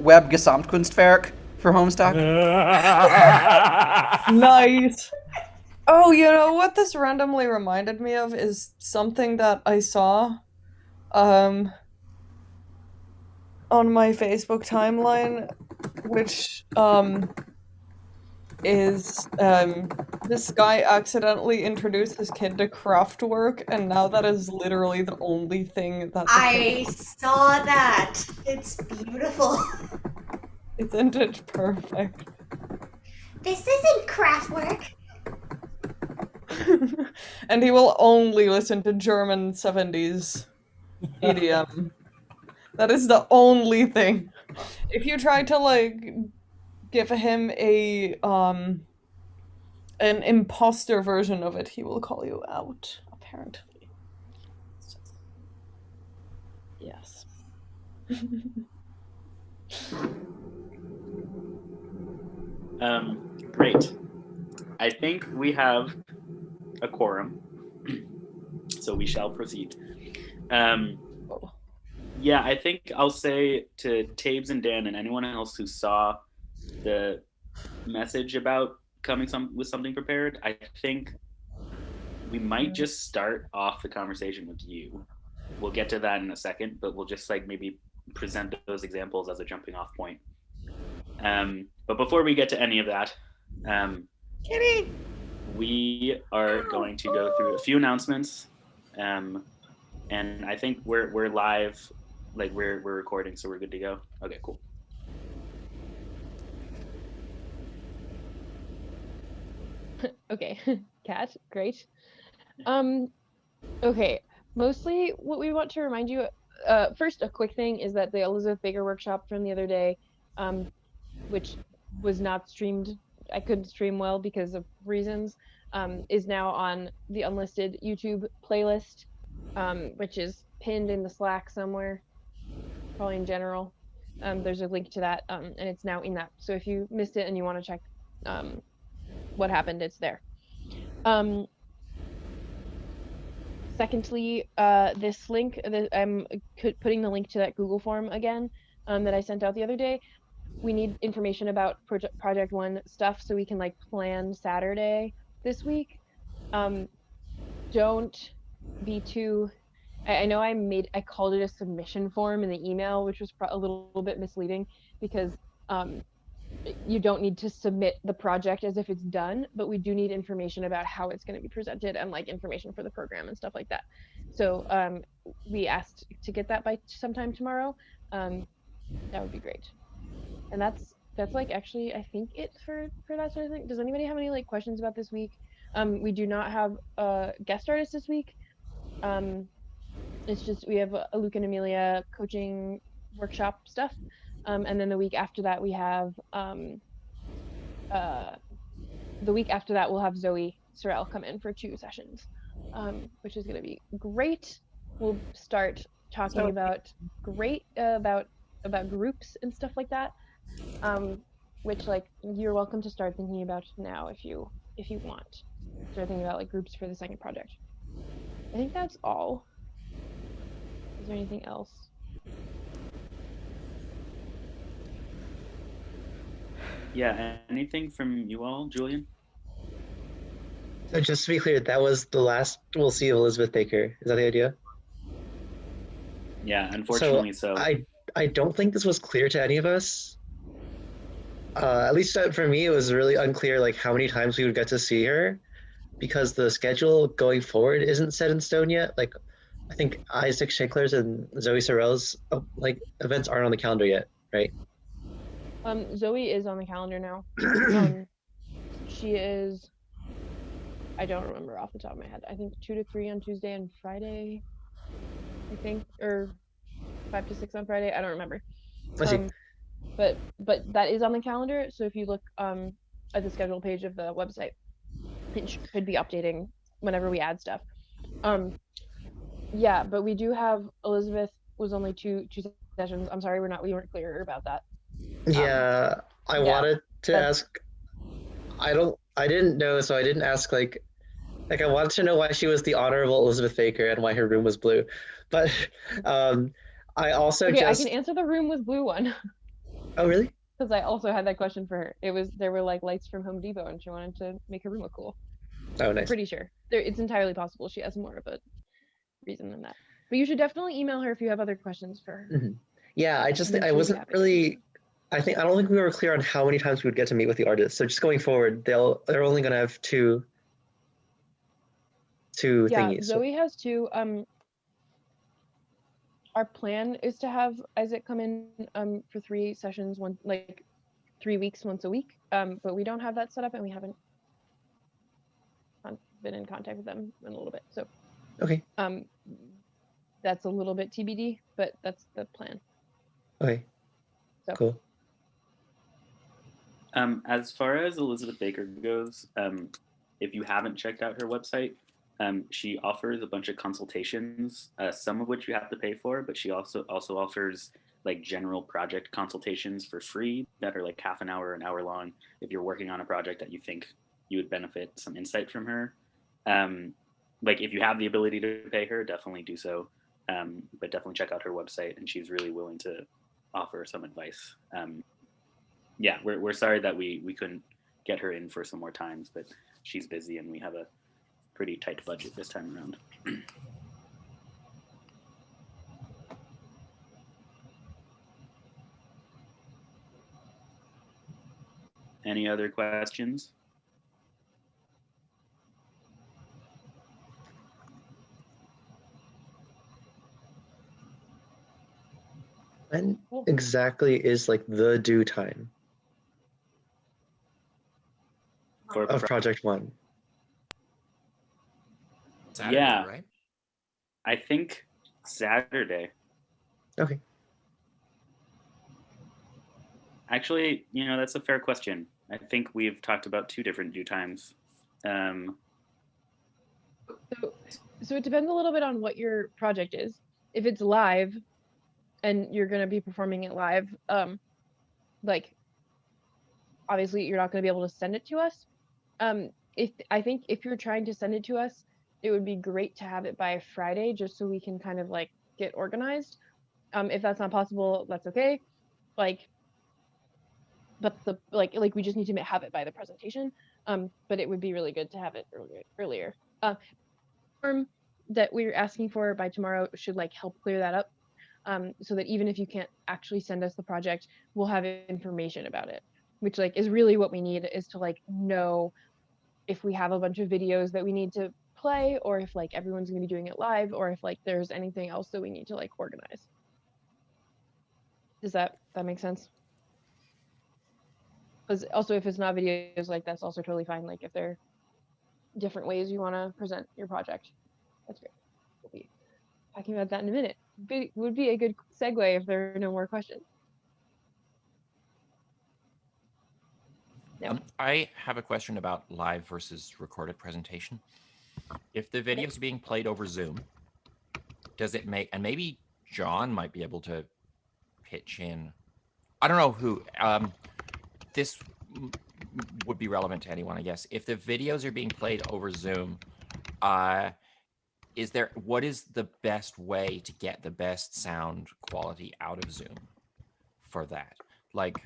Web Gesamtkunstwerk for Homestuck. Nice. Oh, you know what this randomly reminded me of is something that I saw um on my Facebook timeline, which is this guy accidentally introduced his kid to Kraftwerk, and now that is literally the only thing that the kid I saw that. It's beautiful. isn't it perfect? This isn't craft work. And he will only listen to German 70s EDM. That is the only thing. If you try to like give him a an imposter version of it, he will call you out, apparently. So, yes. Great. I think we have a quorum, so we shall proceed. Yeah, I think I'll say to Tabes and Dan and anyone else who saw the message about coming with something prepared, I think we might just start off the conversation with you. We'll get to that in a second, but we'll just like maybe present those examples as a jumping off point. But before we get to any of that, Kitty! we are going to go through a few announcements. And I think we're live, like we're recording, so we're good to go. Okay, cool. Okay, Kat, great. Okay, mostly what we want to remind you, first, a quick thing is that the Elizabeth Baker workshop from the other day, which was not streamed, I couldn't stream well because of reasons, is now on the unlisted YouTube playlist, which is pinned in the Slack somewhere, probably in general. There's a link to that, and it's now in that. So if you missed it and you want to check what happened, it's there. Secondly, this link, I'm putting the link to that Google form again that I sent out the other day. We need information about Project One stuff so we can like plan Saturday this week. Don't be too, I know I called it a submission form in the email, which was a little bit misleading because you don't need to submit the project as if it's done, but we do need information about how it's going to be presented and like information for the program and stuff like that. So we asked to get that by sometime tomorrow. That would be great. And that's like actually I think it for that sort of thing. Does anybody have any like questions about this week? We do not have a guest artist this week. It's just we have a Luke and Amelia coaching workshop stuff. And then the week after that we have we'll have Zoe Sorrell come in for 2 sessions, which is going to be great. We'll start talking about groups and stuff like that, which like you're welcome to start thinking about now if you want. Start thinking about like groups for the second project. I think that's all. Is there anything else? Yeah, anything from you all, Julian? So just to be clear, that was the last we'll see of Elizabeth Baker. Is that the idea? Yeah, unfortunately so. I don't think this was clear to any of us. At least for me, it was really unclear like how many times we would get to see her, because the schedule going forward isn't set in stone yet. Like, I think Isaac Schenkler's and Zoe Sorrell's like events aren't on the calendar yet, right? Zoe is on the calendar now. She is, I don't remember off the top of my head. I think 2 to 3 on Tuesday and Friday, I think, or 5 to 6 on Friday. I don't remember. I see. But that is on the calendar. So if you look at the schedule page of the website, it should be updating whenever we add stuff. Yeah, but we do have Elizabeth was only two sessions. I'm sorry, we weren't clear about that. Yeah, I wanted to ask. I didn't know, so I didn't ask. Like I wanted to know why she was the Honorable Elizabeth Baker and why her room was blue. But I also I can answer the room with blue one. Oh, really? Because I also had that question for her. There were like lights from Home Depot, and she wanted to make her room look cool. Oh, I'm nice. pretty sure it's entirely possible she has more of a reason than that. But you should definitely email her if you have other questions for her. Mhm. Yeah, I just And then I she'll be wasn't happy to really. answer. I don't think we were clear on how many times we would get to meet with the artists. So just going forward, they're only gonna have two Yeah, thingies. So, Zoe has two. Our plan is to have Isaac come in for 3 sessions, 3 weeks once a week. But we don't have that set up, and we haven't been in contact with them in a little bit. So okay. that's a little bit TBD, but that's the plan. Okay. So. Cool. As far as Elizabeth Baker goes, if you haven't checked out her website, she offers a bunch of consultations, some of which you have to pay for, but she also offers like general project consultations for free that are like half an hour, an hour long. If you're working on a project that you think you would benefit some insight from her, like if you have the ability to pay her, definitely do so. But definitely check out her website, and she's really willing to offer some advice. Yeah, we're sorry that we couldn't get her in for some more times, but she's busy and we have a pretty tight budget this time around. Any other questions? When exactly is like the due time For of Project One? Saturday, Yeah. right? I think Saturday. Okay. Actually, that's a fair question. I think we've talked about 2 different due times. So it depends a little bit on what your project is. If it's live and you're going to be performing it live, like obviously you're not going to be able to send it to us. I think if you're trying to send it to us, it would be great to have it by Friday just so we can kind of like get organized. If that's not possible, that's okay. Like, but we just need to have it by the presentation. But it would be really good to have it earlier. Form that we're asking for by tomorrow should like help clear that up. So that even if you can't actually send us the project, we'll have information about it, which like is really what we need, is to like know if we have a bunch of videos that we need to play, or if like everyone's going to be doing it live, or if like there's anything else that we need to like organize. Does that make sense? Because also if it's not videos, like that's also totally fine. Like if there are different ways you want to present your project, that's great. We'll be talking about that in a minute. Would be a good segue if there are no more questions. No. I have a question about live versus recorded presentation. If the video is being played over Zoom, does it make, and maybe John might be able to pitch in, I don't know who, this would be relevant to anyone, I guess. If the videos are being played over Zoom, what is the best way to get the best sound quality out of Zoom for that? Like,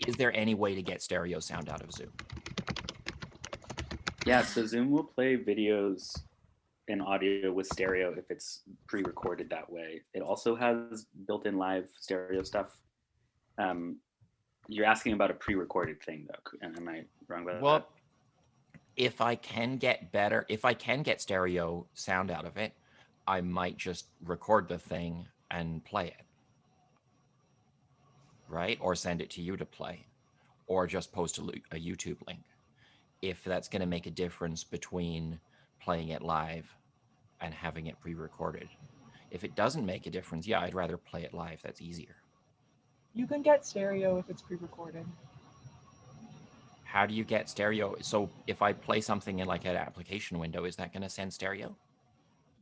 is there any way to get stereo sound out of Zoom? Yeah, so Zoom will play videos and audio with stereo if it's pre-recorded that way. It also has built-in live stereo stuff. You're asking about a pre-recorded thing, though. Am I wrong about that? Well, if I can get stereo sound out of it, I might just record the thing and play it. Right? Or send it to you to play, or just post a YouTube link. If that's going to make a difference between playing it live and having it pre-recorded. If it doesn't make a difference, yeah, I'd rather play it live. That's easier. You can get stereo if it's pre-recorded. How do you get stereo? So if I play something in like an application window, is that going to send stereo?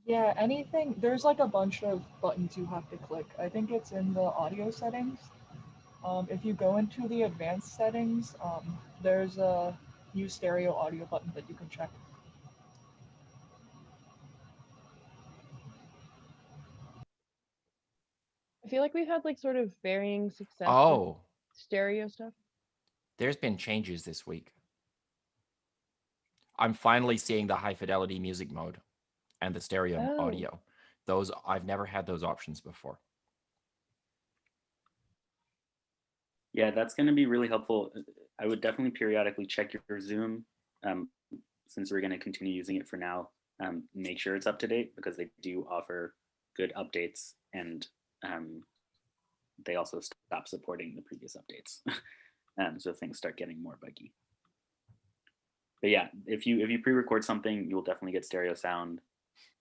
Yeah, anything. There's like a bunch of buttons you have to click. I think it's in the audio settings. If you go into the advanced settings, there's a use stereo audio button that you can check. feel like we've had like sort of varying success with Oh, stereo stuff. there's been changes this week. I'm finally seeing the high fidelity music mode and the stereo Oh. audio. Those I've never had those options before. Yeah, that's going to be really helpful. I would definitely periodically check your Zoom, since we're going to continue using it for now. Make sure it's up to date because they do offer good updates, and they also stop supporting the previous updates. So things start getting more buggy. But yeah, if you pre-record something, you'll definitely get stereo sound.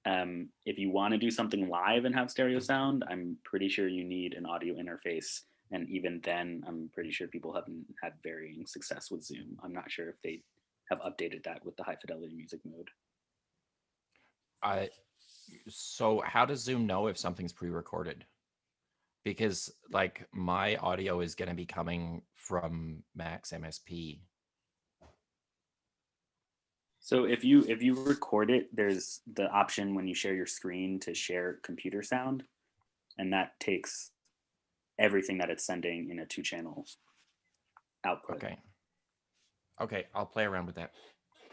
If you want to do something live and have stereo sound, I'm pretty sure you need an audio interface. And even then, I'm pretty sure people haven't had varying success with Zoom. I'm not sure if they have updated that with the high fidelity music mode. So how does Zoom know if something's pre-recorded? Because like my audio is going to be coming from Max MSP. So if you record it, there's the option when you share your screen to share computer sound, and that takes everything that it's sending in a 2-channel output. Okay, I'll play around with that.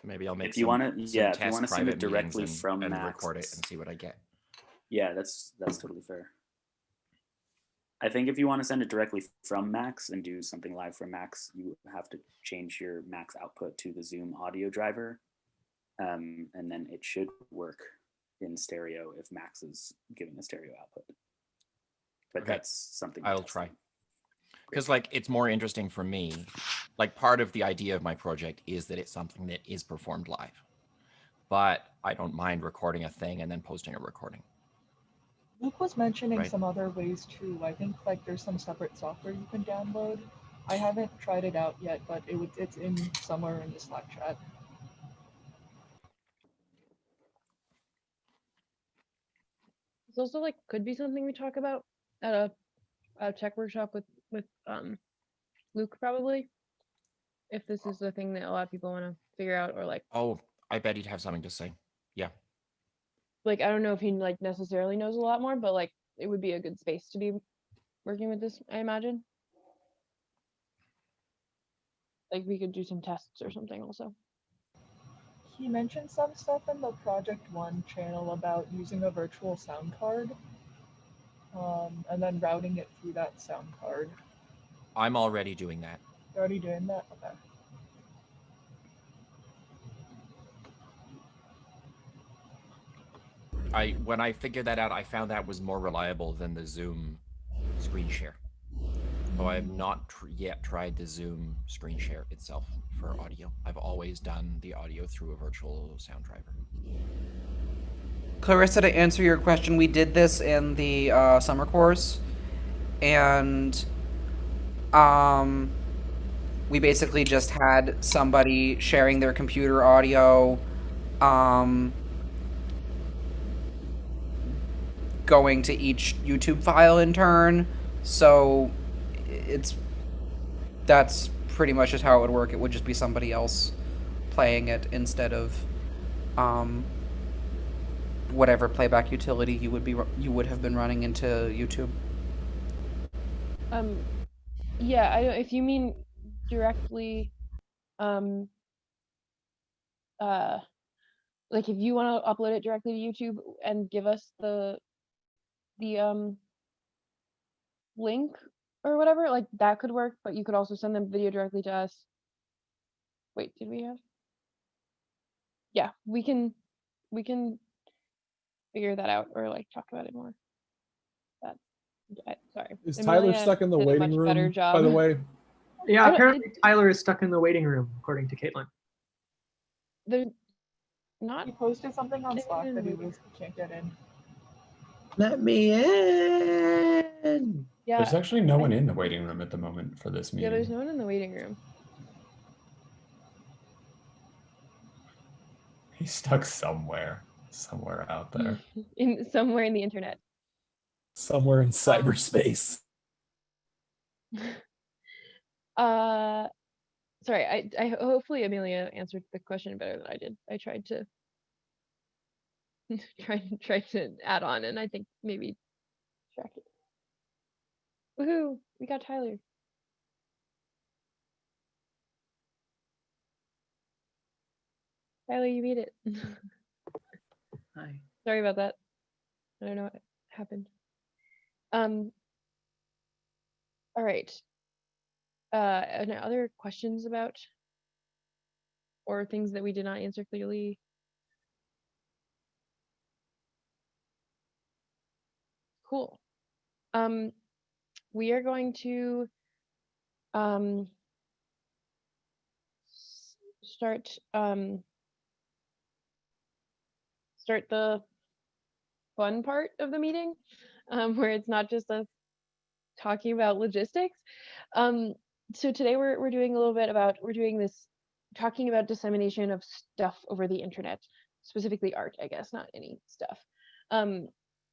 Maybe I'll make if you want to, yeah, if you want to send it private directly meetings from and Max, record it and see what I get. Yeah, that's totally fair. I think if you want to send it directly from Max and do something live from Max, you have to change your Max output to the Zoom audio driver, and then it should work in stereo if Max is giving a stereo output. But Okay. That's something I'll try. Because like it's more interesting for me. Like part of the idea of my project is that it's something that is performed live, but I don't mind recording a thing and then posting a recording. Luke was mentioning Right. some other ways too. I think like there's some separate software you can download. I haven't tried it out yet, but it's in somewhere in the Slack chat. It's also like could be something we talk about at a tech workshop with Luke probably. If this is the thing that a lot of people want to figure out, or like Oh, I bet he'd have something to say. Yeah. like I don't know if he like necessarily knows a lot more, but like it would be a good space to be working with this, I imagine. Like we could do some tests or something also. He mentioned some stuff in the Project One channel about using a virtual sound card, and then routing it through that sound card. I'm already doing that. You're already doing that? Okay. When I figured that out, I found that was more reliable than the Zoom screen share. So I have not yet tried the Zoom screen share itself for audio. I've always done the audio through a virtual sound driver. Clarissa, to answer your question, we did this in the summer course, and we basically just had somebody sharing their computer audio, going to each YouTube file in turn. So that's pretty much just how it would work. It would just be somebody else playing it instead of whatever playback utility you would have been running into YouTube. Yeah, I don't. If you mean directly, like if you want to upload it directly to YouTube and give us the link or whatever, like that could work. But you could also send them video directly to us. Wait, did we have? Yeah, we can figure that out or like talk about it more. Sorry. Is Tyler Amelia stuck in the did a waiting much better room, job. by the way? Yeah, I don't- apparently Tyler is stuck in the waiting room, according to Caitlin. There's not. He posted something on Slack that he can't get in. Let me in. Yeah. There's actually no one in the waiting room at the moment for this Yeah, meeting. there's no one in the waiting room. He's stuck somewhere out there, In somewhere in the internet. somewhere in cyberspace. Sorry, I hopefully Amelia answered the question better than I did. I tried to try to add on, and I think maybe track it. Woohoo! We got Tyler. Tyler, you beat it. Hi. Sorry about that. I don't know what happened. All right. Any other questions about or things that we did not answer clearly? Cool. We are going to start start the fun part of the meeting, where it's not just us talking about logistics. So today we're doing a little bit about talking about dissemination of stuff over the internet, specifically art, I guess, not any stuff.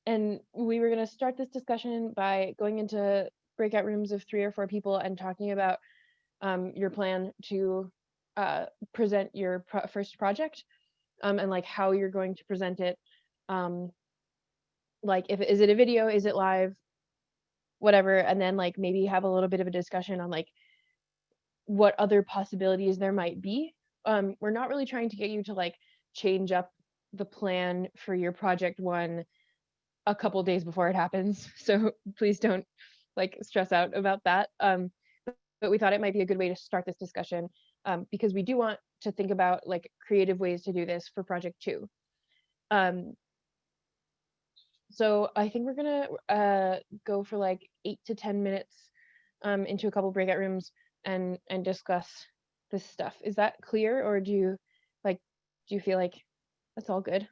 And we were going to start this discussion by going into breakout rooms of 3 or 4 people and talking about your plan to present your first project, and like how you're going to present it. Like, is it a video, is it live, whatever, and then like maybe have a little bit of a discussion on like what other possibilities there might be. We're not really trying to get you to like change up the plan for your project one a couple days before it happens, so please don't like stress out about that. But we thought it might be a good way to start this discussion, because we do want to think about like creative ways to do this for project 2. So I think we're gonna go for like 8 to 10 minutes into a couple breakout rooms and discuss this stuff. Is that clear, or do you feel like that's all good?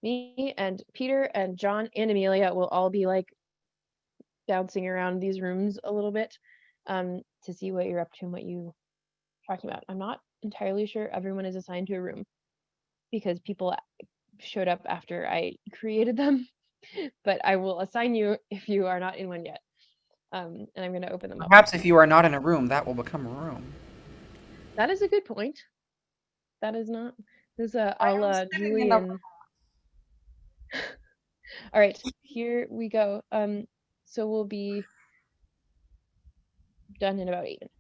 Me and Peter and John and Amelia will all be like bouncing around these rooms a little bit, to see what you're up to and what you talking about. I'm not entirely sure everyone is assigned to a room because people showed up after I created them, but I will assign you if you are not in one yet. And I'm going to open them up. Perhaps if you are not in a room, that will become a room. That is a good point. That is not. This is I am I'll sitting in a Julian. All right, here we go. So we'll be done in about 8 minutes.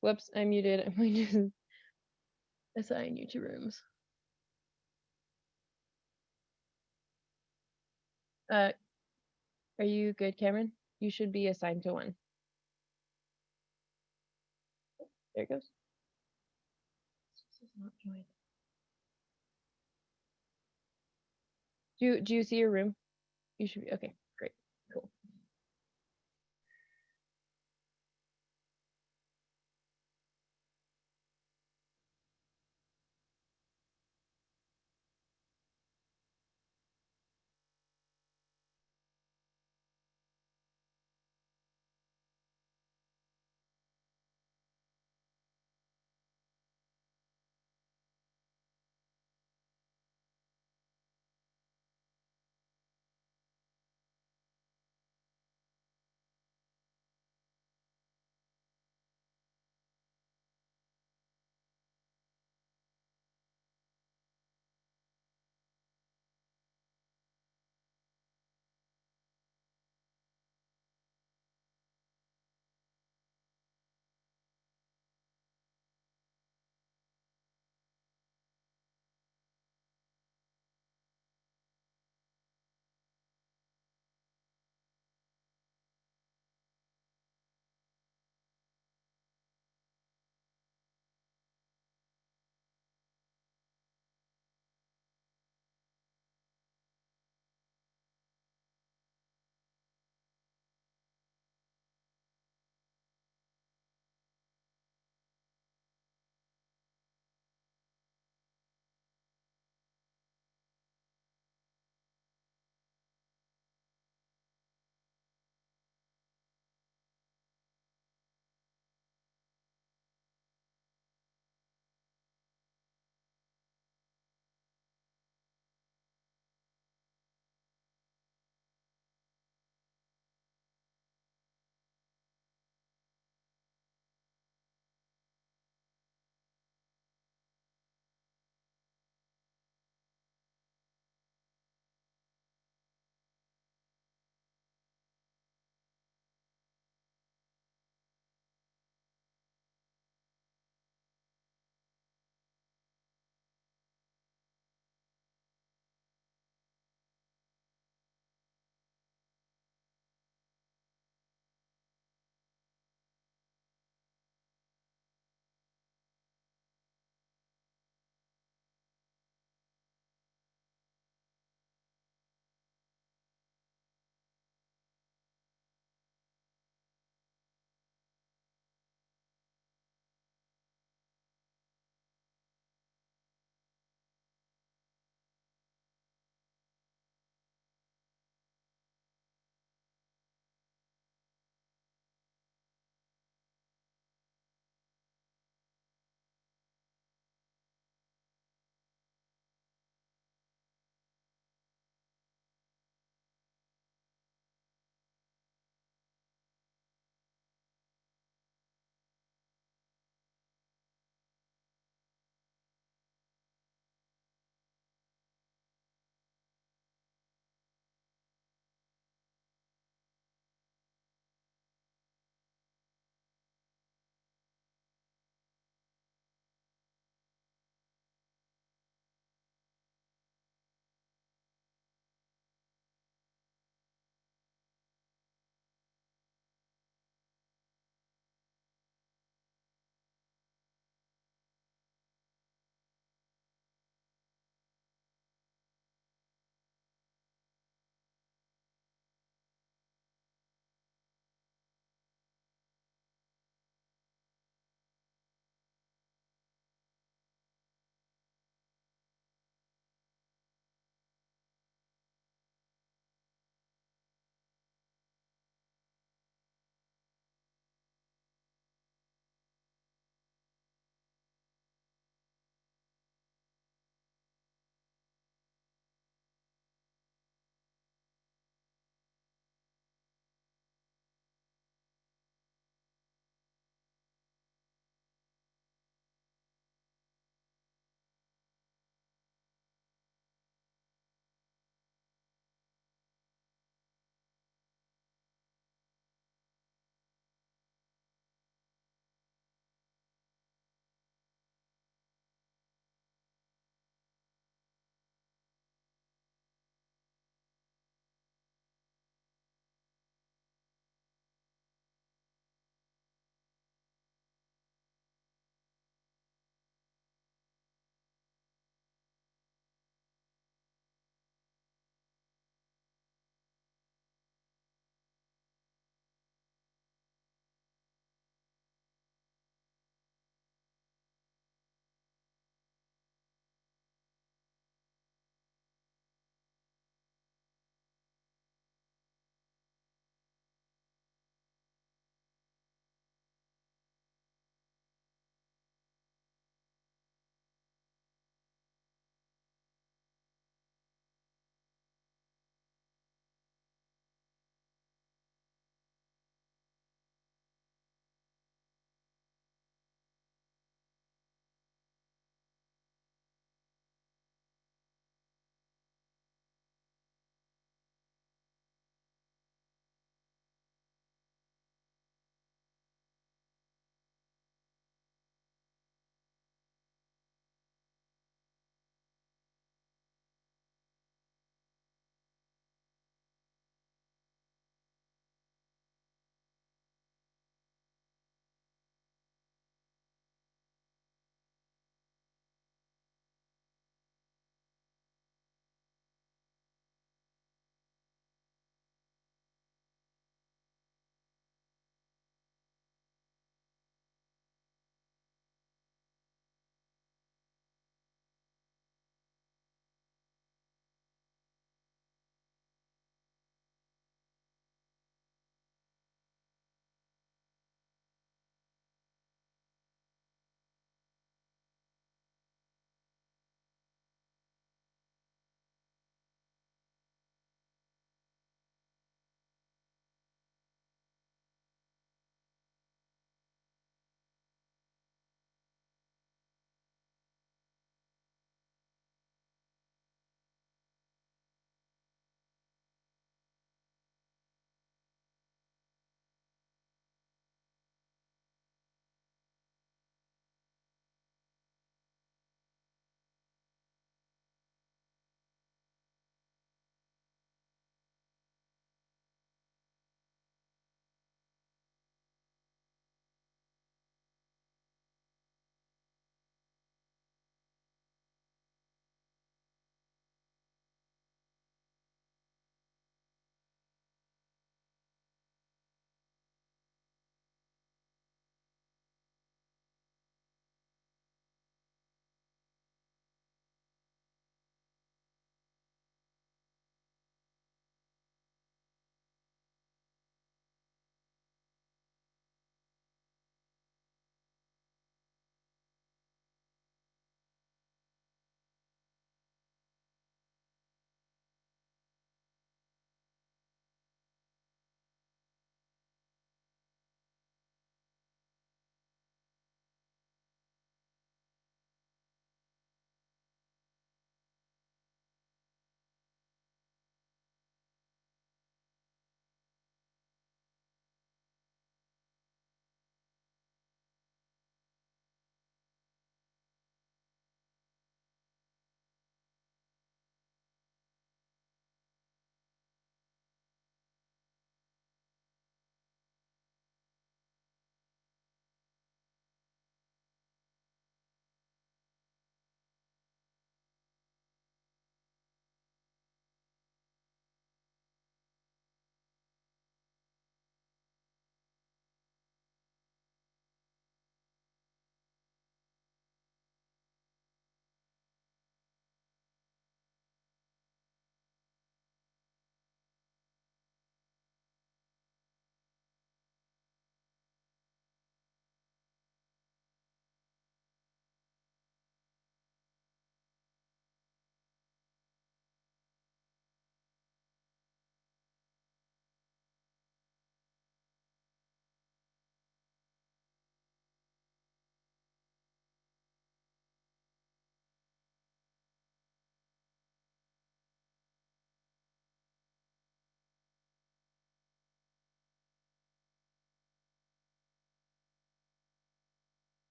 Whoops, I'm muted. I'm going to assign you to rooms. Are you good, Cameron? You should be assigned to one. There it goes. This is not joined. Do you see your room? You should be okay. Great, cool.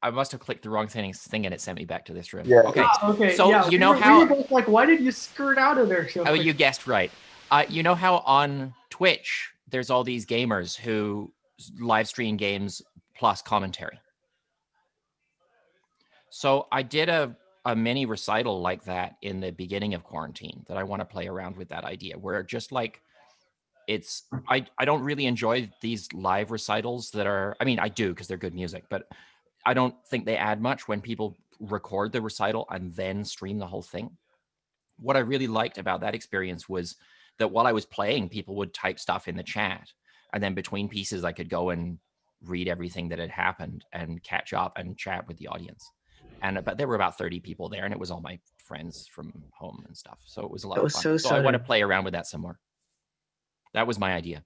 I must have clicked the wrong thing and it sent me back to this room. Yeah. Okay. Okay. So yeah, you know we how were both like, why did you skirt out of there so Oh, quick? you guessed right. You know how on Twitch there's all these gamers who live stream games plus commentary. So I did a mini recital like that in the beginning of quarantine that I want to play around with that idea where just like I don't really enjoy these live recitals that are, I mean, I do because they're good music, but I don't think they add much when people record the recital and then stream the whole thing. What I really liked about that experience was that while I was playing, people would type stuff in the chat. And then between pieces, I could go and read everything that had happened and catch up and chat with the audience. But there were about 30 people there, and it was all my friends from home and stuff. So it was a lot That of was fun. so So I want to sad. play around with that some more. That was my idea.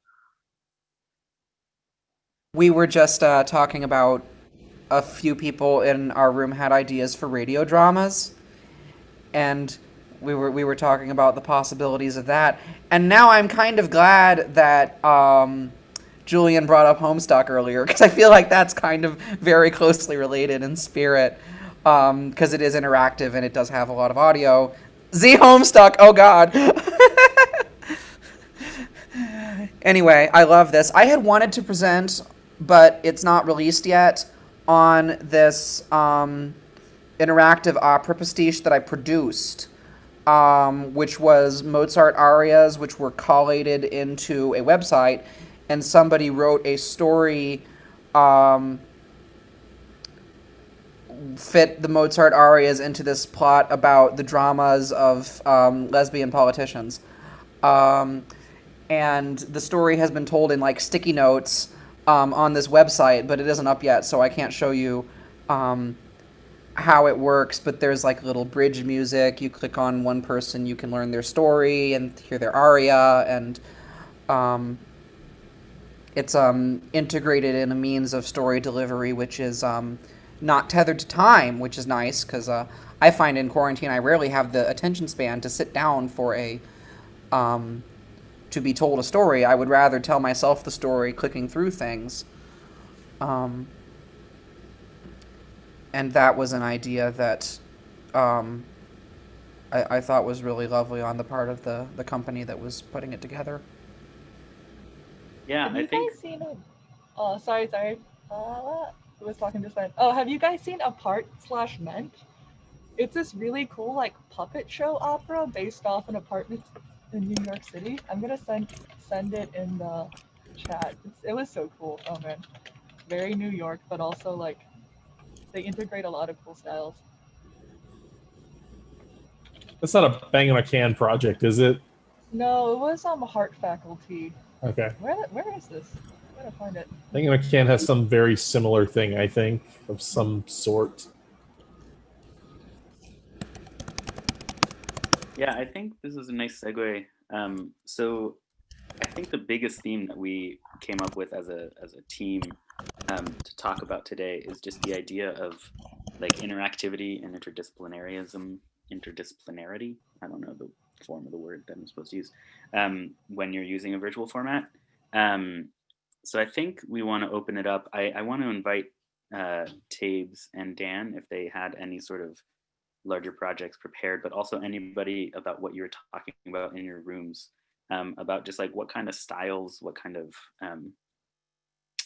We were just talking about a few people in our room had ideas for radio dramas, and we were talking about the possibilities of that. And now I'm kind of glad that Julian brought up Homestuck earlier, because I feel like that's kind of very closely related in spirit, because it is interactive and it does have a lot of audio. Z Homestuck, oh god. Anyway, I love this. I had wanted to present, but it's not released yet, on this interactive opera pastiche that I produced, which was Mozart arias, which were collated into a website, and somebody wrote a story fit the Mozart arias into this plot about the dramas of lesbian politicians. And the story has been told in like sticky notes on this website, but it isn't up yet, so I can't show you how it works. But there's like little bridge music. You click on one person, you can learn their story and hear their aria, and it's integrated in a means of story delivery which is not tethered to time, which is nice, because I find in quarantine I rarely have the attention span to sit down for a to be told a story. I would rather tell myself the story clicking through things. And that was an idea that I thought was really lovely on the part of the company that was putting it together. Yeah, Have I you think guys seen a? Oh, sorry. I was talking just then. Oh, have you guys seen Apart/Ment? It's this really cool like puppet show opera based off an apartment in New York City. I'm gonna send it in the chat. It was so cool. Oh man, very New York, but also like they integrate a lot of cool styles. That's not a Bang on a Can project, is it? No, it was Heart Faculty. Okay. Where is this? I gotta find it. Bang on a Can has some very similar thing, I think, of some sort. Yeah, I think this is a nice segue. So I think the biggest theme that we came up with as a team to talk about today is just the idea of like interactivity and interdisciplinarity. I don't know the form of the word that I'm supposed to use when you're using a virtual format. So I think we want to open it up. I want to invite Tabes and Dan if they had any sort of larger projects prepared, but also anybody about what you're talking about in your rooms, about just like what kind of styles, what kind of I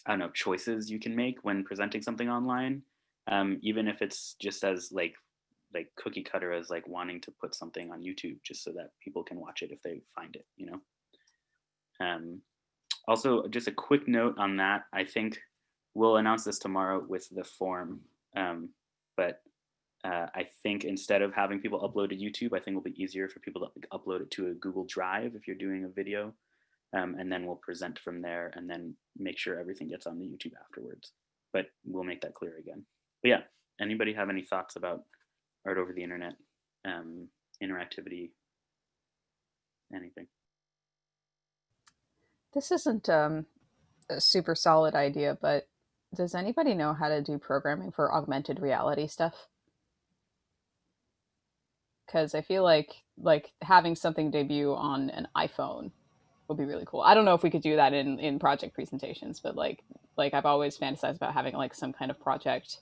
don't know, choices you can make when presenting something online, even if it's just as like cookie cutter as like wanting to put something on YouTube just so that people can watch it if they find it, you know. Also, just a quick note on that. I think we'll announce this tomorrow with the form, but I think instead of having people upload to YouTube, I think it'll be easier for people to upload it to a Google Drive if you're doing a video, and then we'll present from there and then make sure everything gets on the YouTube afterwards. But we'll make that clear again. But yeah, anybody have any thoughts about art over the internet, interactivity, anything? This isn't a super solid idea, but does anybody know how to do programming for augmented reality stuff? Because I feel like having something debut on an iPhone would be really cool. I don't know if we could do that in project presentations, but like I've always fantasized about having like some kind of project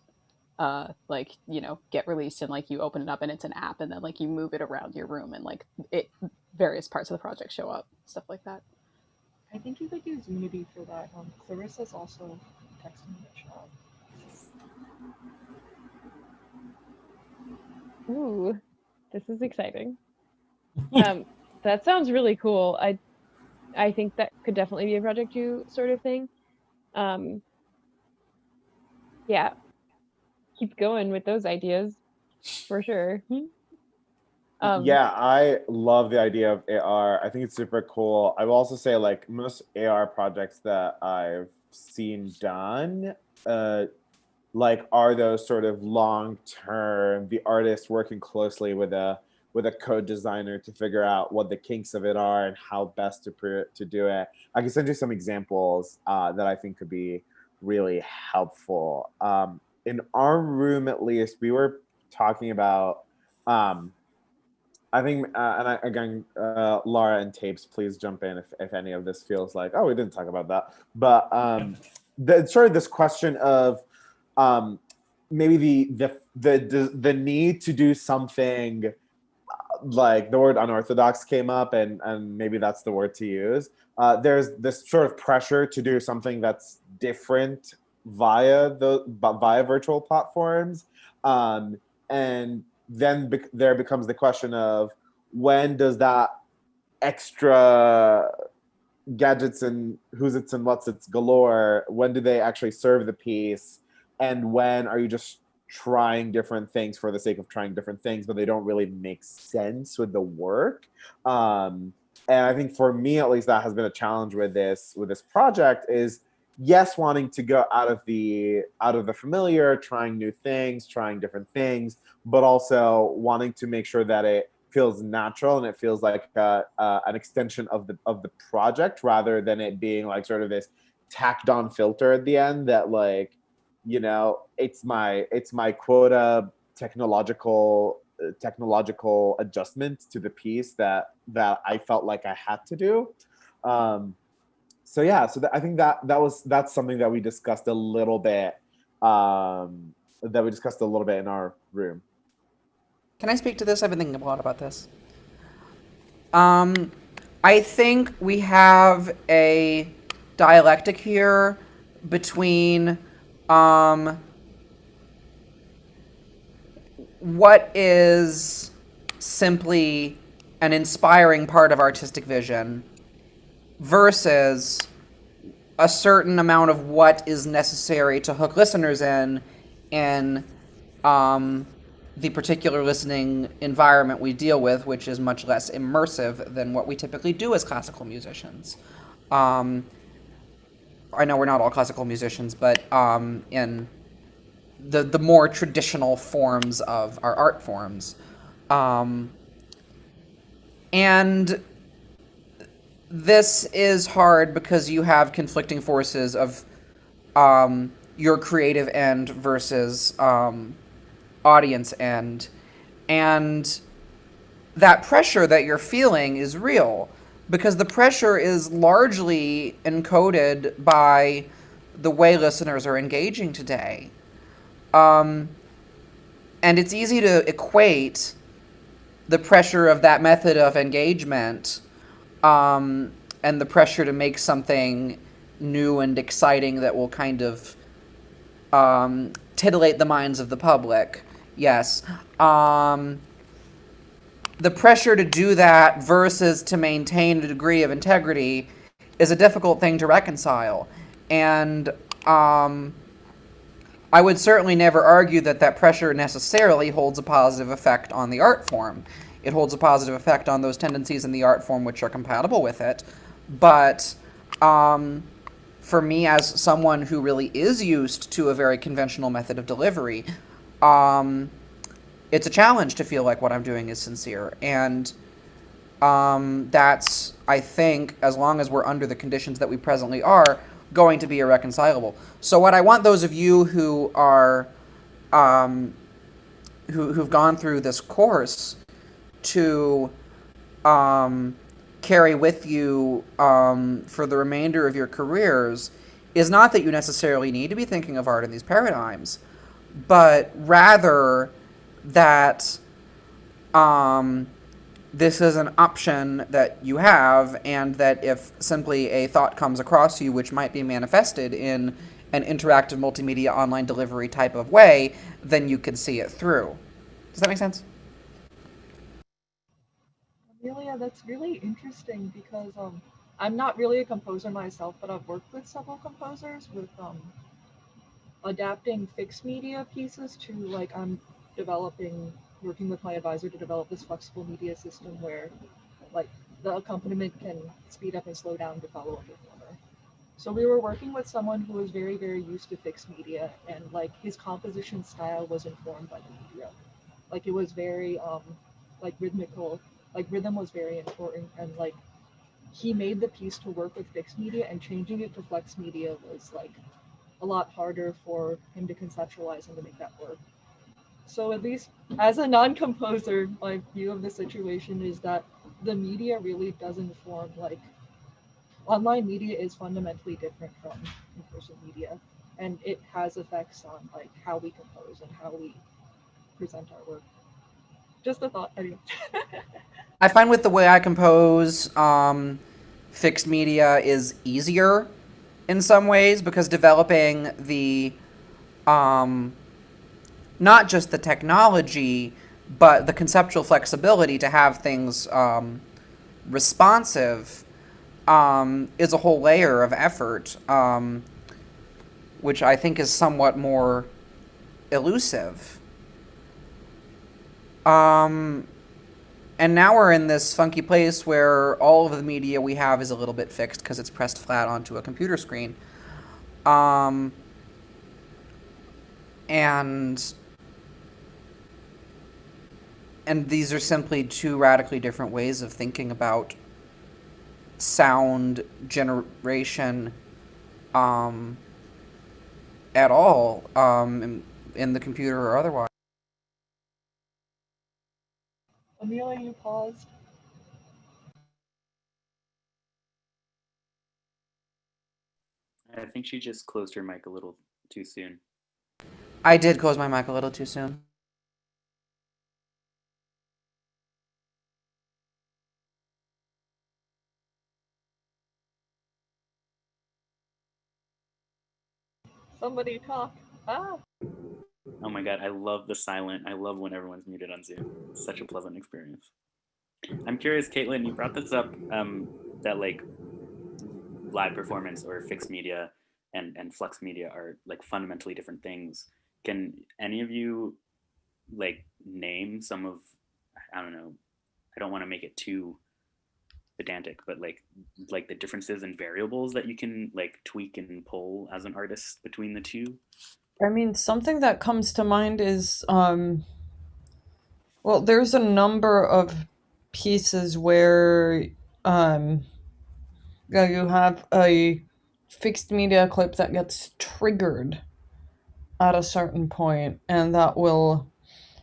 like, you know, get released and like you open it up and it's an app and then like you move it around your room and like it various parts of the project show up, stuff like that. I think you could use Unity for that. Clarissa's also texting in the chat. Ooh, this is exciting. That sounds really cool. I think that could definitely be a Project 2 sort of thing. Yeah, keep going with those ideas for sure. Yeah, I love the idea of AR. I think it's super cool. I will also say, like, most AR projects that I've seen done, like, are those sort of long-term, the artist working closely with a code designer to figure out what the kinks of it are and how best to do it. I can send you some examples that I think could be really helpful. In our room, at least, we were talking about, I think, again, Laura and Tapes, please jump in if any of this feels like, oh, we didn't talk about that. But sort of this question of maybe the need to do something, like the word unorthodox came up, and maybe that's the word to use. There's this sort of pressure to do something that's different via virtual platforms, and then there becomes the question of when does that extra gadgets and who's it's and what's it's galore, when do they actually serve the piece, and when are you just trying different things for the sake of trying different things, but they don't really make sense with the work. And I think for me, at least, that has been a challenge with this project is, yes, wanting to go out of the familiar, trying new things, trying different things, but also wanting to make sure that it feels natural and it feels like an extension of the project, rather than it being like sort of this tacked on filter at the end that, like, you know, it's my quota technological adjustment to the piece that I felt like I had to do. So yeah, I think that's something that we discussed a little bit. In our room. Can I speak to this? I've been thinking a lot about this. I think we have a dialectic here between what is simply an inspiring part of artistic vision versus a certain amount of what is necessary to hook listeners in the particular listening environment we deal with, which is much less immersive than what we typically do as classical musicians. I know we're not all classical musicians, but in the more traditional forms of our art forms. And this is hard because you have conflicting forces of your creative end versus audience end. And that pressure that you're feeling is real, because the pressure is largely encoded by the way listeners are engaging today. And it's easy to equate the pressure of that method of engagement and the pressure to make something new and exciting that will kind of titillate the minds of the public. Yes. The pressure to do that versus to maintain a degree of integrity is a difficult thing to reconcile. And I would certainly never argue that pressure necessarily holds a positive effect on the art form. It holds a positive effect on those tendencies in the art form which are compatible with it. But for me, as someone who really is used to a very conventional method of delivery, it's a challenge to feel like what I'm doing is sincere. And that's, I think, as long as we're under the conditions that we presently are, going to be irreconcilable. So what I want those of you who are who've gone through this course to carry with you for the remainder of your careers is not that you necessarily need to be thinking of art in these paradigms, but rather that this is an option that you have, and that if simply a thought comes across you which might be manifested in an interactive multimedia online delivery type of way, then you can see it through. Does that make sense? Amelia, that's really interesting because I'm not really a composer myself, but I've worked with several composers with adapting fixed media pieces to, like, I'm working with my advisor to develop this flexible media system where, like, the accompaniment can speed up and slow down to follow a performer. So we were working with someone who was very, very used to fixed media, and like his composition style was informed by the media. Like it was very like rhythmical, like rhythm was very important, and like he made the piece to work with fixed media, and changing it to flex media was like a lot harder for him to conceptualize and to make that work. So at least as a non-composer, my view of the situation is that the media really does inform, like, online media is fundamentally different from in-person media, and it has effects on like how we compose and how we present our work. Just a thought, anyway. I find with the way I compose, fixed media is easier in some ways because developing the not just the technology, but the conceptual flexibility to have things responsive is a whole layer of effort, which I think is somewhat more elusive. And now we're in this funky place where all of the media we have is a little bit fixed because it's pressed flat onto a computer screen. And these are simply two radically different ways of thinking about sound generation at all, in the computer or otherwise. Amelia, you paused. I think she just closed her mic a little too soon. I did close my mic a little too soon. Somebody talk. Ah. Oh my god, I love the silent. I love when everyone's muted on Zoom. It's such a pleasant experience. I'm curious, Caitlin, you brought this up, that like live performance or fixed media and flex media are like fundamentally different things. Can any of you like name some of, I don't know, I don't want to make it too pedantic, but like the differences and variables that you can like tweak and pull as an artist between the two? I mean, something that comes to mind is, well, there's a number of pieces where you have a fixed media clip that gets triggered at a certain point, and that will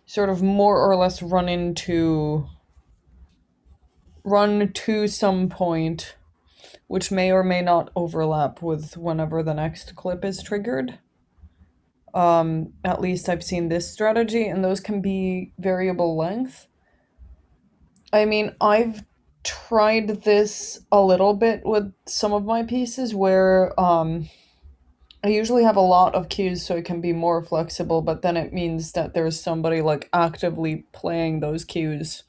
sort of more or less run to some point, which may or may not overlap with whenever the next clip is triggered. At least I've seen this strategy, and those can be variable length. I mean, I've tried this a little bit with some of my pieces where I usually have a lot of cues so it can be more flexible, but then it means that there's somebody like actively playing those cues,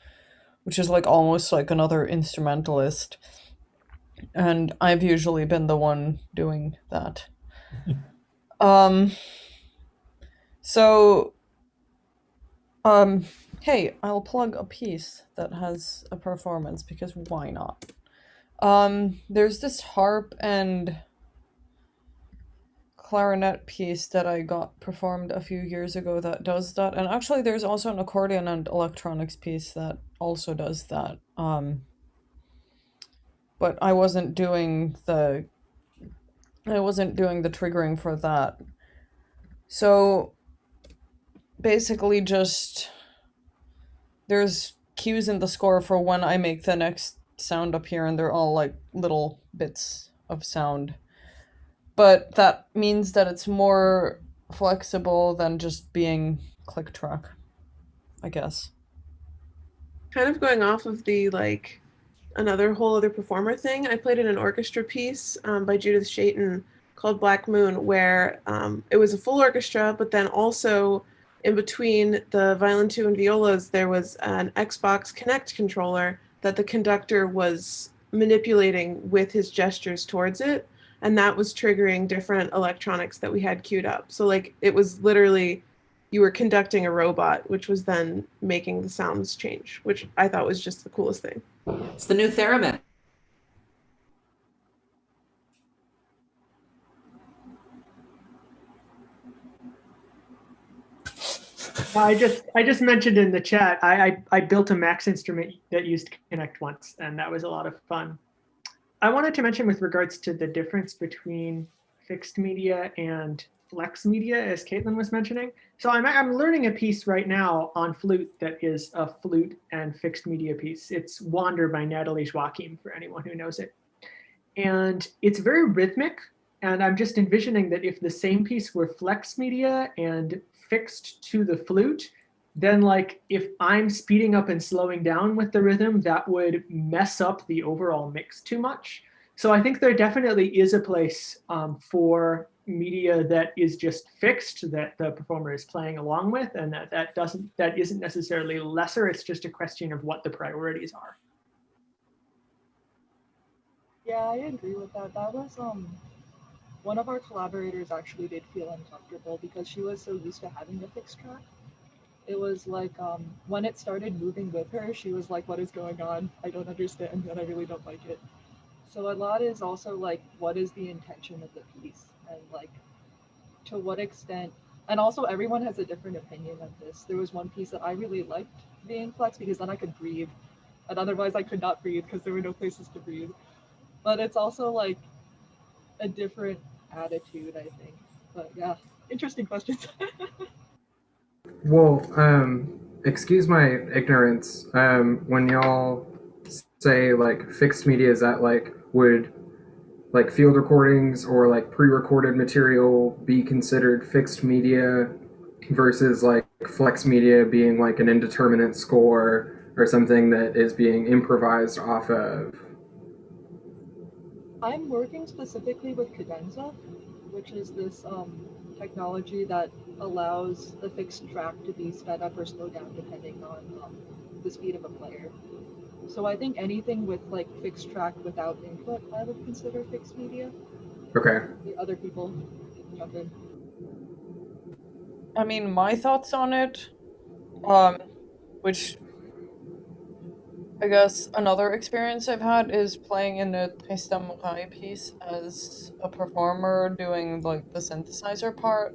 which is like almost like another instrumentalist. And I've usually been the one doing that. So, hey, I'll plug a piece that has a performance, because why not? There's this harp and clarinet piece that I got performed a few years ago that does that, and actually there's also an accordion and electronics piece that also does that. But I wasn't doing the triggering for that. So basically just there's cues in the score for when I make the next sound up here, and they're all like little bits of sound. But that means that it's more flexible than just being click track, I guess. Kind of going off of the like another whole other performer thing, I played in an orchestra piece by Judith Shayton called Black Moon, where it was a full orchestra, but then also in between the violin two and violas, there was an Xbox Kinect controller that the conductor was manipulating with his gestures towards it. And that was triggering different electronics that we had queued up. So like it was literally, you were conducting a robot, which was then making the sounds change, which I thought was just the coolest thing. It's the new theremin. I just mentioned in the chat, I built a Max instrument that used Kinect once, and that was a lot of fun. I wanted to mention with regards to the difference between fixed media and flex media, as Caitlin was mentioning. So I'm learning a piece right now on flute that is a flute and fixed media piece. It's Wander by Natalie Joachim, for anyone who knows it. And it's very rhythmic, and I'm just envisioning that if the same piece were flex media and fixed to the flute, then like if I'm speeding up and slowing down with the rhythm, that would mess up the overall mix too much. So I think there definitely is a place for media that is just fixed, that the performer is playing along with, and that isn't necessarily lesser. It's just a question of what the priorities are. Yeah, I agree with that. That was one of our collaborators actually did feel uncomfortable because she was so used to having a fixed track. It was like when it started moving with her, she was like, what is going on? I don't understand, and I really don't like it. So a lot is also like, what is the intention of the piece? And like, to what extent, and also everyone has a different opinion of this. There was one piece that I really liked being flex because then I could breathe, and otherwise I could not breathe because there were no places to breathe. But it's also like a different attitude, I think. But yeah, interesting questions. Well, excuse my ignorance. When y'all say like fixed media, is that like would like field recordings or like pre-recorded material be considered fixed media versus like flex media being like an indeterminate score or something that is being improvised off of? I'm working specifically with Cadenza, which is this technology that allows the fixed track to be sped up or slowed down depending on the speed of a player. So I think anything with like fixed track without input, I would consider fixed media. Okay. The other people jump in. I mean, my thoughts on it, which I guess another experience I've had is playing in the Tristan Muraille piece as a performer doing like the synthesizer part,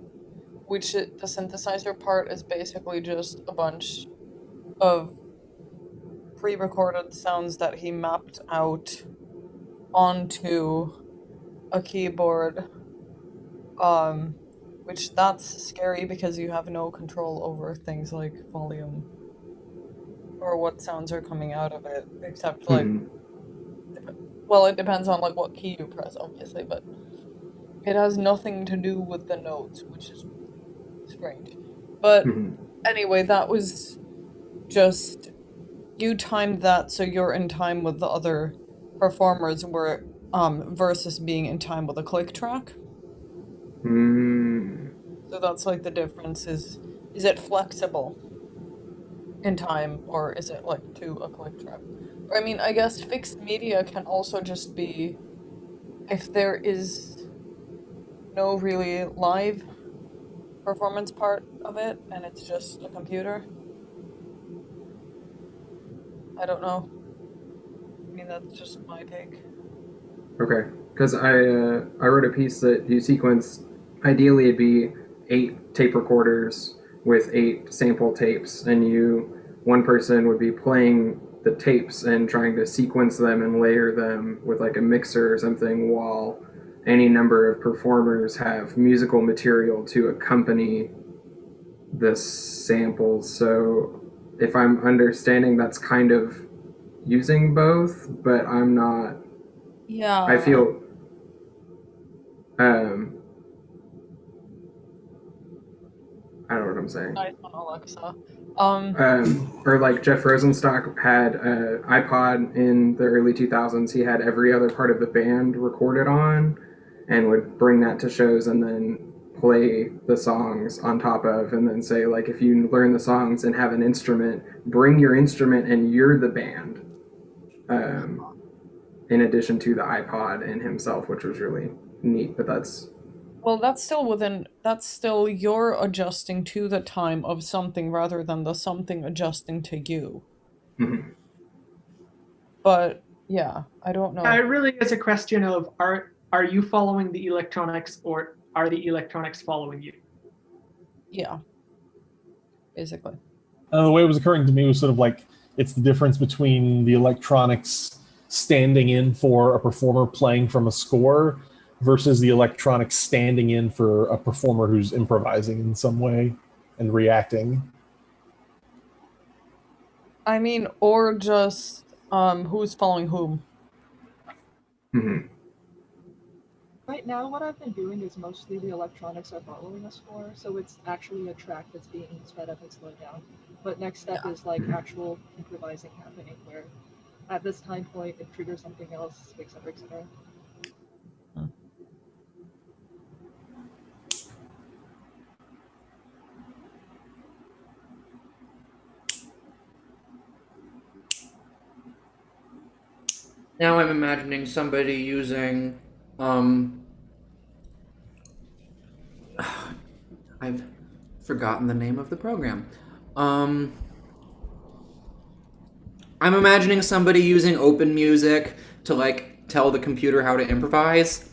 which the synthesizer part is basically just a bunch of pre-recorded sounds that he mapped out onto a keyboard, which that's scary because you have no control over things like volume or what sounds are coming out of it, except like, well, it depends on like what key you press, obviously, but it has nothing to do with the notes, which is strange. But anyway, that was just, you timed that so you're in time with the other performers were versus being in time with a click track. So that's like the difference is it flexible in time or is it like to a click track? Or, I mean, I guess fixed media can also just be if there is no really live performance part of it and it's just a computer. I don't know. I mean, that's just my take. Okay, because I wrote a piece that you sequence. Ideally, it'd be 8 tape recorders with 8 sample tapes, and one person would be playing the tapes and trying to sequence them and layer them with like a mixer or something, while any number of performers have musical material to accompany the samples. So if I'm understanding, that's kind of using both, but I'm not. Yeah. I feel. I don't know what I'm saying. Nice one, Alexa. Or like Jeff Rosenstock had an iPod in the early 2000s. He had every other part of the band recorded on, and would bring that to shows and then play the songs on top of, and then say like, if you learn the songs and have an instrument, bring your instrument and you're the band. In addition to the iPod and himself, which was really neat. But that's Well, that's still you're adjusting to the time of something rather than the something adjusting to you. Mhm. But yeah, I don't know. It really is a question of are you following the electronics or are the electronics following you? Yeah. Basically. The way it was occurring to me was sort of like it's the difference between the electronics standing in for a performer playing from a score versus the electronics standing in for a performer who's improvising in some way and reacting. I mean, or just who's following whom. Mhm. Right now, what I've been doing is mostly the electronics are following a score, so it's actually a track that's being sped up and slowed down. But next step is like actual improvising happening, where at this time point it triggers something else, etc., etc. Now I'm imagining somebody using, I've forgotten the name of the program. I'm imagining somebody using Open Music to like tell the computer how to improvise.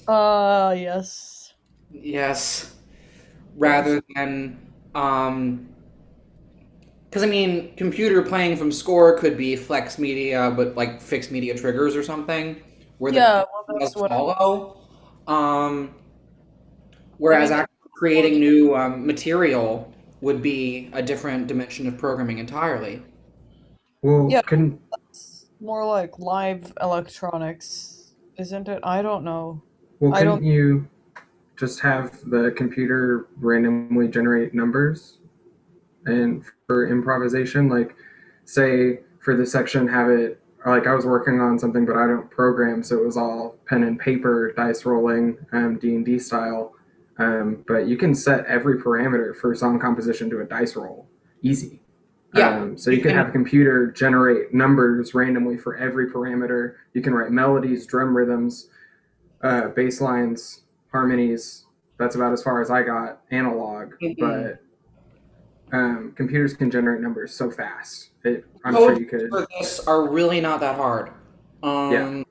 Yes. Yes. Rather than, because I mean, computer playing from score could be flex media, but like fixed media triggers or something, where Yeah, the well, that's does what follow. Whereas actually creating new material would be a different dimension of programming entirely. Well, Yeah, couldn't that's more like live electronics, isn't it? I don't know. well I couldn't don't. you just have the computer randomly generate numbers and for improvisation, like say for the section have it like I was working on something but I don't program, so it was all pen and paper dice rolling, D&D style, but you can set every parameter for song composition to a dice roll easy. Yeah, So you can have a computer generate numbers randomly for every parameter. You can write melodies, drum rhythms, bass lines, harmonies. That's about as far as I got analog, but computers can generate numbers so fast. I'm sure you could. For this are really not that hard. Yeah.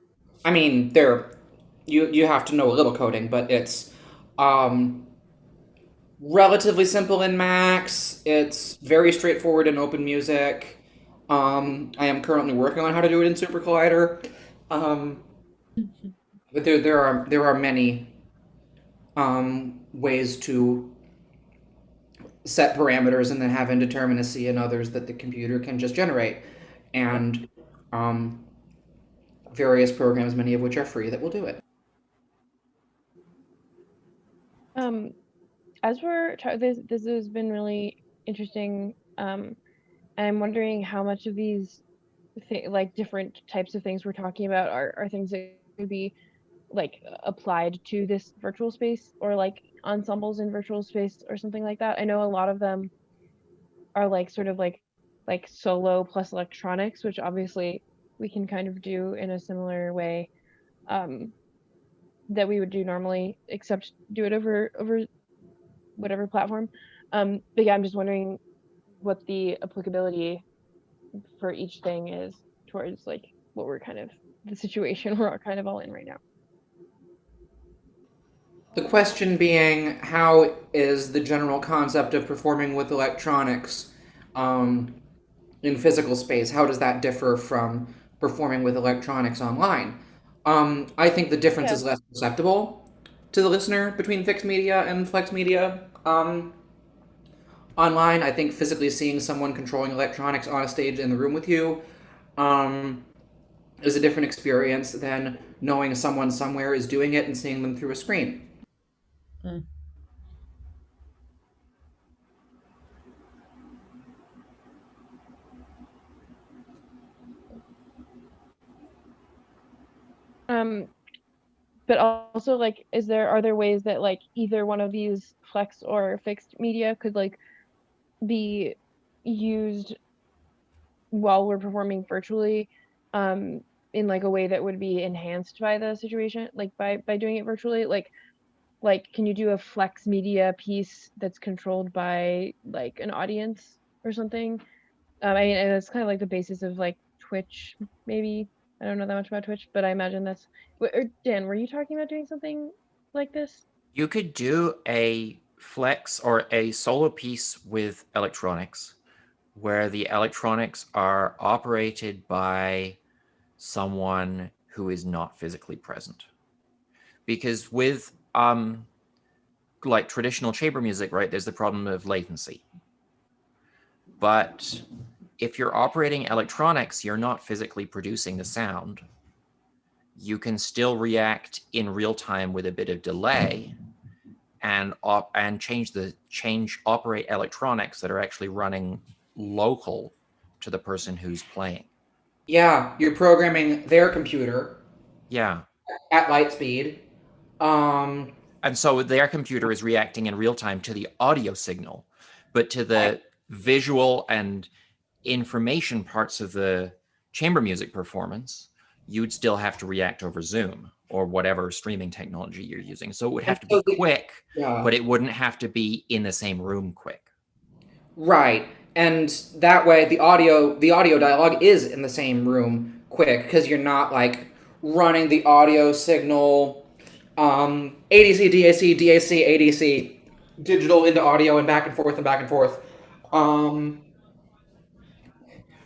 I mean, you have to know a little coding, but it's relatively simple in Max. It's very straightforward in Open Music. I am currently working on how to do it in Super Collider. But there are many ways to set parameters and then have indeterminacy and others that the computer can just generate. And various programs, many of which are free, that will do it. As this has been really interesting, and I'm wondering how much of these like different types of things we're talking about are things that could be like applied to this virtual space, or like ensembles in virtual space or something like that. I know a lot of them are like sort of like solo plus electronics, which obviously we can kind of do in a similar way that we would do normally, except do it over whatever platform. But yeah, I'm just wondering what the applicability for each thing is towards like what we're kind of the situation we're kind of all in right now. The question being, how is the general concept of performing with electronics in physical space, how does that differ from performing with electronics online? I think the difference is less perceptible to the listener between fixed media and flex media. Online, I think physically seeing someone controlling electronics on a stage in the room with you is a different experience than knowing someone somewhere is doing it and seeing them through a screen. But also, like, are there ways that like either one of these flex or fixed media could like be used while we're performing virtually, in like a way that would be enhanced by the situation, like by doing it virtually? Like can you do a flex media piece that's controlled by like an audience or something? I mean, and it's kind of like the basis of like Twitch, maybe. I don't know that much about Twitch, but I imagine that's. Dan, were you talking about doing something like this? You could do a flex or a solo piece with electronics where the electronics are operated by someone who is not physically present. Because with like traditional chamber music, right, there's the problem of latency. But if you're operating electronics, you're not physically producing the sound. You can still react in real time with a bit of delay and operate electronics that are actually running local to the person who's playing. Yeah, you're programming their computer. Yeah. At light speed. And so their computer is reacting in real time to the audio signal, but to the visual and information parts of the chamber music performance, you'd still have to react over Zoom or whatever streaming technology you're using. So it would have to be quick, but it wouldn't have to be in the same room quick. Right. And that way the audio dialogue is in the same room quick, because you're not like running the audio signal ADC, DAC, DAC, ADC, digital into audio and back and forth and back and forth.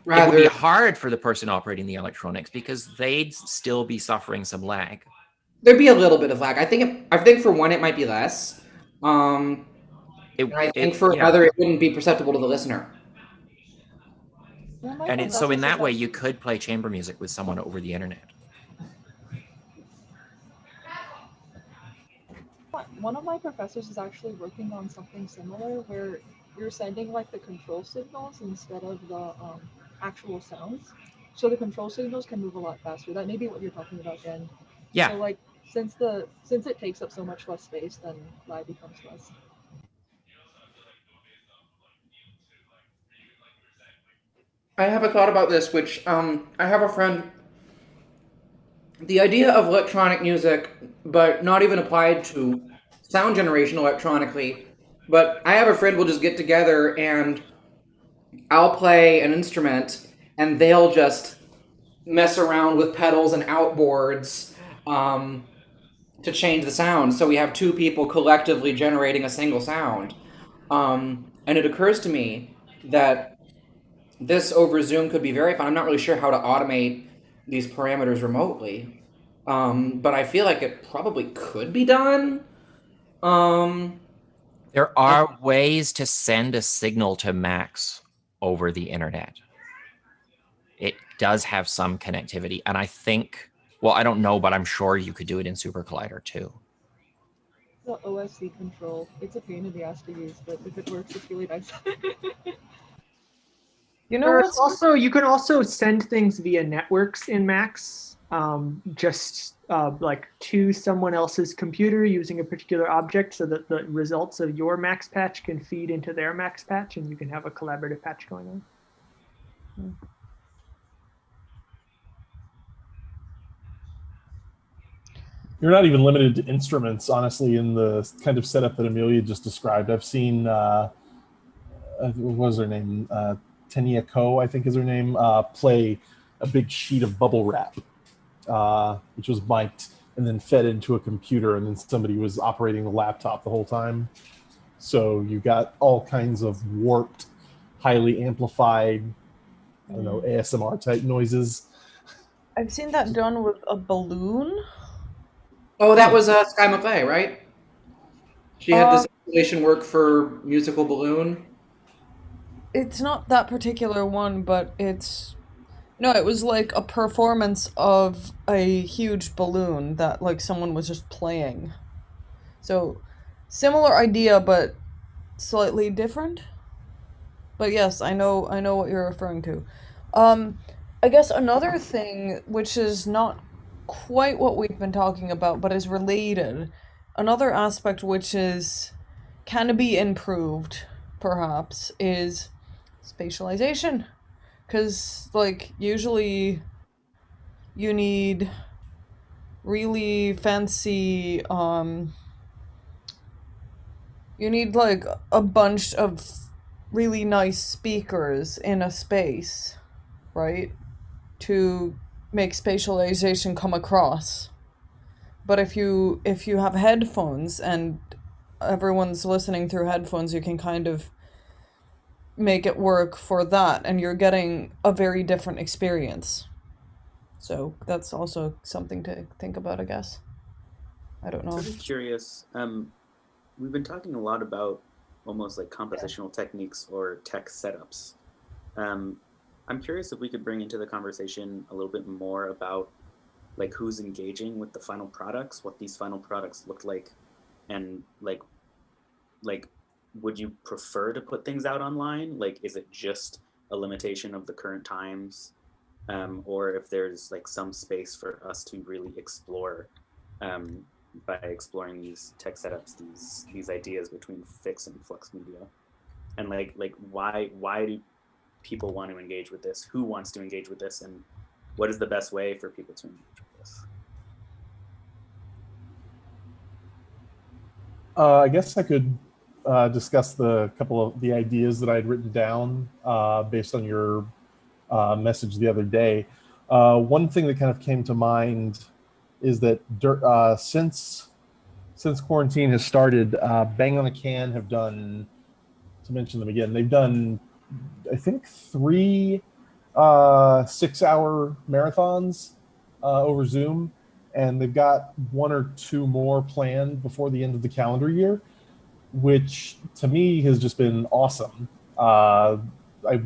It would be hard for the person operating the electronics because they'd still be suffering some lag. There'd be a little bit of lag. I think for one it might be less. And I think for another it wouldn't be perceptible to the listener. And so in that way, you could play chamber music with someone over the internet. One of my professors is actually working on something similar where you're sending like the control signals instead of the actual sounds. So the control signals can move a lot faster. That may be what you're talking about, Dan. Yeah. So like since it takes up so much less space, then lag becomes less. I have a thought about this, which I have a friend. The idea of electronic music, but not even applied to sound generation electronically. But I have a friend we'll just get together and I'll play an instrument and they'll just mess around with pedals and outboards to change the sound. So we have two people collectively generating a single sound. And it occurs to me that this over Zoom could be very fun. I'm not really sure how to automate these parameters remotely. But I feel like it probably could be done. There are ways to send a signal to Max over the internet. It does have some connectivity. And I think, well, I don't know, but I'm sure you could do it in Super Collider too. The OSC control, it's a pain in the ass to use, but if it works, it's really nice. You know, you can also send things via networks in Max, like to someone else's computer using a particular object, so that the results of your Max patch can feed into their Max patch, and you can have a collaborative patch going on. You're not even limited to instruments, honestly, in the kind of setup that Amelia just described. I've seen, what was her name? Tenia Ko, I think is her name, play a big sheet of bubble wrap, which was mic'd and then fed into a computer, and then somebody was operating the laptop the whole time. So you got all kinds of warped, highly amplified, I don't know, ASMR type noises. I've seen that done with a balloon. Oh, that was Sky McClay, right? She had this installation work for Musical Balloon. It's not that particular one, but it's No, it was like a performance of a huge balloon that like someone was just playing. So similar idea but slightly different. But yes, I know what you're referring to. I guess another thing which is not quite what we've been talking about but is related, another aspect which is can be improved perhaps is spatialization. Cuz like usually you need really fancy you need like a bunch of really nice speakers in a space, right? To make spatialization come across. But if you have headphones and everyone's listening through headphones, you can kind of make it work for that and you're getting a very different experience. So that's also something to think about, I guess. I don't know. So I'm curious. We've been talking a lot about almost like compositional techniques or tech setups. I'm curious if we could bring into the conversation a little bit more about like who's engaging with the final products, what these final products look like, and like would you prefer to put things out online? Like, is it just a limitation of the current times? Or if there's like some space for us to really explore by exploring these tech setups, these ideas between Fix and Flux Media, and like why do people want to engage with this? Who wants to engage with this, and what is the best way for people to engage with this? I guess I could discuss the couple of the ideas that I'd written down based on your message the other day. One thing that kind of came to mind is that since quarantine has started, Bang on a Can have done, to mention them again, they've done, I think, 3 6-hour marathons over Zoom, and they've got 1 or 2 more planned before the end of the calendar year, which to me has just been awesome. I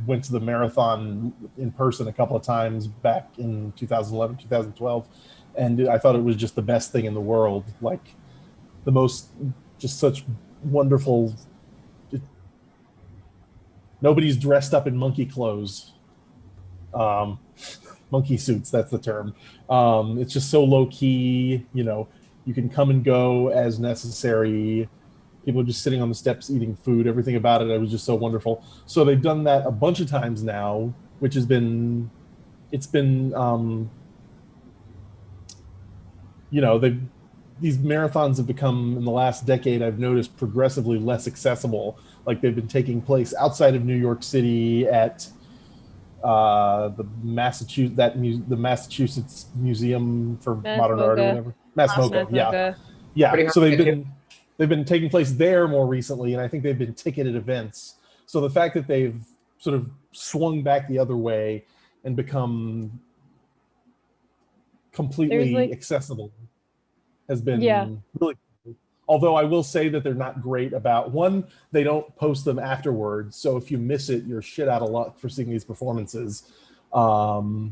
went to the marathon in person a couple of times back in 2011, 2012, and I thought it was just the best thing in the world. Like the most, just such wonderful. Nobody's dressed up in monkey clothes. Monkey suits, that's the term. It's just so low key, you know, you can come and go as necessary. People just sitting on the steps eating food, everything about it was just so wonderful. So they've done that a bunch of times now, which has been, you know, these marathons have become, in the last decade, I've noticed, progressively less accessible. Like they've been taking place outside of New York City at the Massachusetts Museum for Modern Art or whatever. MassMoCA, yeah. Yeah, so they've been taking place there more recently, and I think they've been ticketed events. So the fact that they've sort of swung back the other way and become completely accessible has been really cool. Although I will say that they're not great about, one, they don't post them afterwards. So if you miss it, you're shit out of luck for seeing these performances,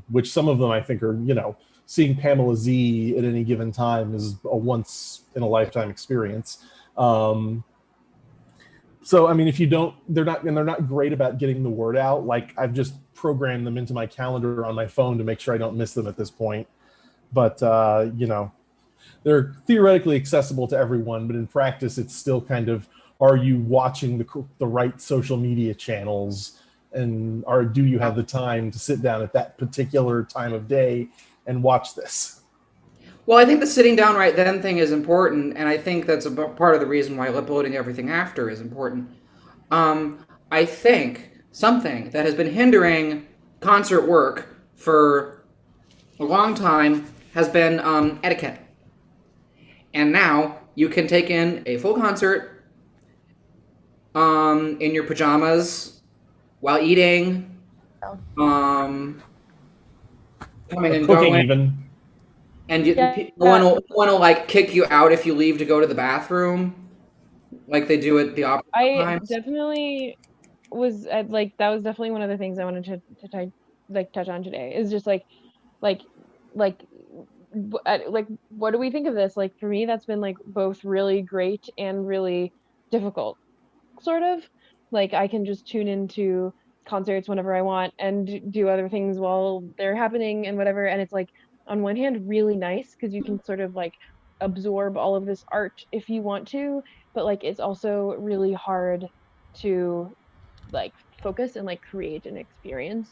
which some of them I think are, you know, seeing Pamela Z at any given time is a once in a lifetime experience. So, I mean, if you don't, they're not great about getting the word out. Like I've just programmed them into my calendar on my phone to make sure I don't miss them at this point. But, you know, they're theoretically accessible to everyone, but in practice, it's still kind of, are you watching the right social media channels, and do you have the time to sit down at that particular time of day and watch this? Well, I think the sitting down right then thing is important, and I think that's a part of the reason why uploading everything after is important. I think something that has been hindering concert work for a long time has been etiquette. And now you can take in a full concert in your pajamas while eating, coming and going. Even. And no one will like kick you out if you leave to go to the bathroom, like they do at the opera times. Definitely was like, that was definitely one of the things I wanted to like touch on today is just like like like what do we think of this? Like for me, that's been like both really great and really difficult, sort of. Like I can just tune into concerts whenever I want and do other things while they're happening and whatever. And it's like on one hand really nice because you can sort of like absorb all of this art if you want to, but like it's also really hard to like focus and like create an experience.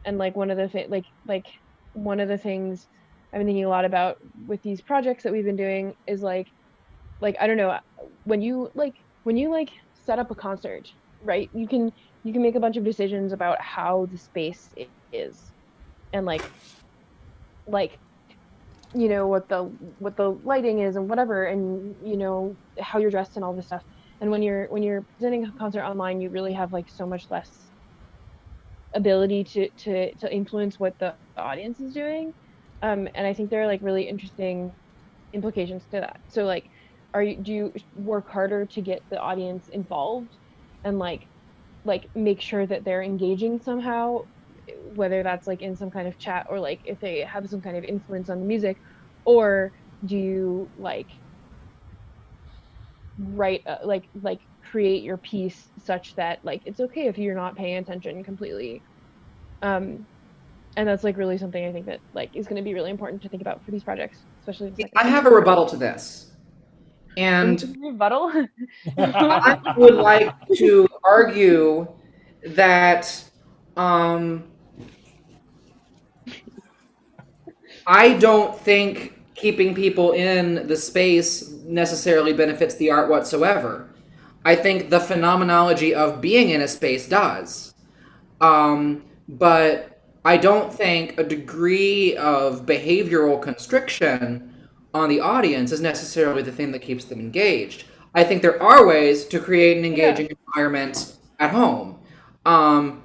And like one of the one of the things I've been thinking a lot about with these projects that we've been doing is like I don't know, when you set up a concert, right? You can make a bunch of decisions about how the space is, and like you know what the lighting is and whatever, and you know how you're dressed and all this stuff. And when you're presenting a concert online, you really have like so much less ability to influence what the audience is doing. And I think there are like really interesting implications to that. So like, do you work harder to get the audience involved and like make sure that they're engaging somehow, whether that's like in some kind of chat or like if they have some kind of influence on the music, or do you like write create your piece such that like it's okay if you're not paying attention completely, and that's like really something I think that like is going to be really important to think about for these projects, especially the second I have a rebuttal to this, and rebuttal. I would like to argue that I don't think keeping people in the space necessarily benefits the art whatsoever. I think the phenomenology of being in a space does. But I don't think a degree of behavioral constriction on the audience is necessarily the thing that keeps them engaged. I think there are ways to create an engaging environment at home.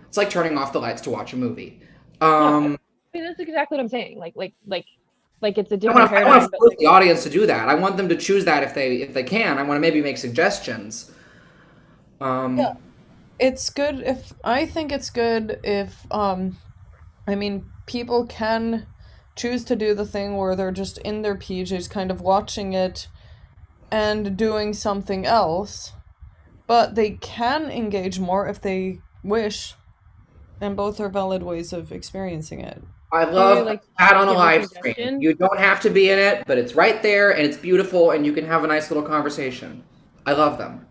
It's like turning off the lights to watch a movie. I mean, that's exactly what I'm saying. Like it's a I different want paradigm. to force the audience to do that. I want them to choose that if they can. I want to maybe make suggestions. Yeah, it's good if I think it's good if I mean people can choose to do the thing where they're just in their PJs kind of watching it and doing something else, but they can engage more if they wish, and both are valid ways of experiencing it. I love chat on a live stream. You don't have to be in it, but it's right there and it's beautiful and you can have a nice little conversation. I love them.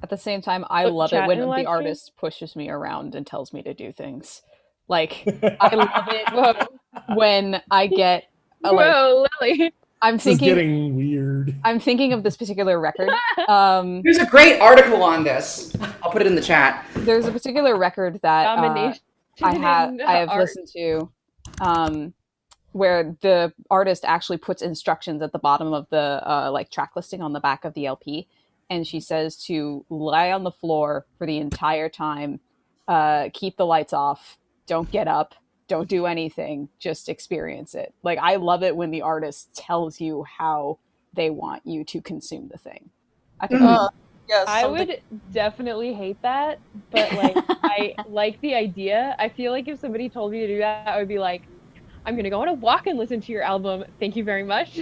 At the same time, I love it when the artist pushes me around and tells me to do things. Like, I love it when I get Whoa, Lily. I'm This is thinking getting weird. I'm thinking of this particular record. There's a great article on this. I'll put it in the chat. There's a particular record that Domination I have in art. listened to, where the artist actually puts instructions at the bottom of the like track listing on the back of the LP, and she says to lie on the floor for the entire time, keep the lights off, don't get up, don't do anything, just experience it. Like, I love it when the artist tells you how they want you to consume the thing. I think yes, I would definitely hate that, but like I like the idea. I feel like if somebody told me to do that, I would be like, I'm gonna go on a walk and listen to your album. Thank you very much.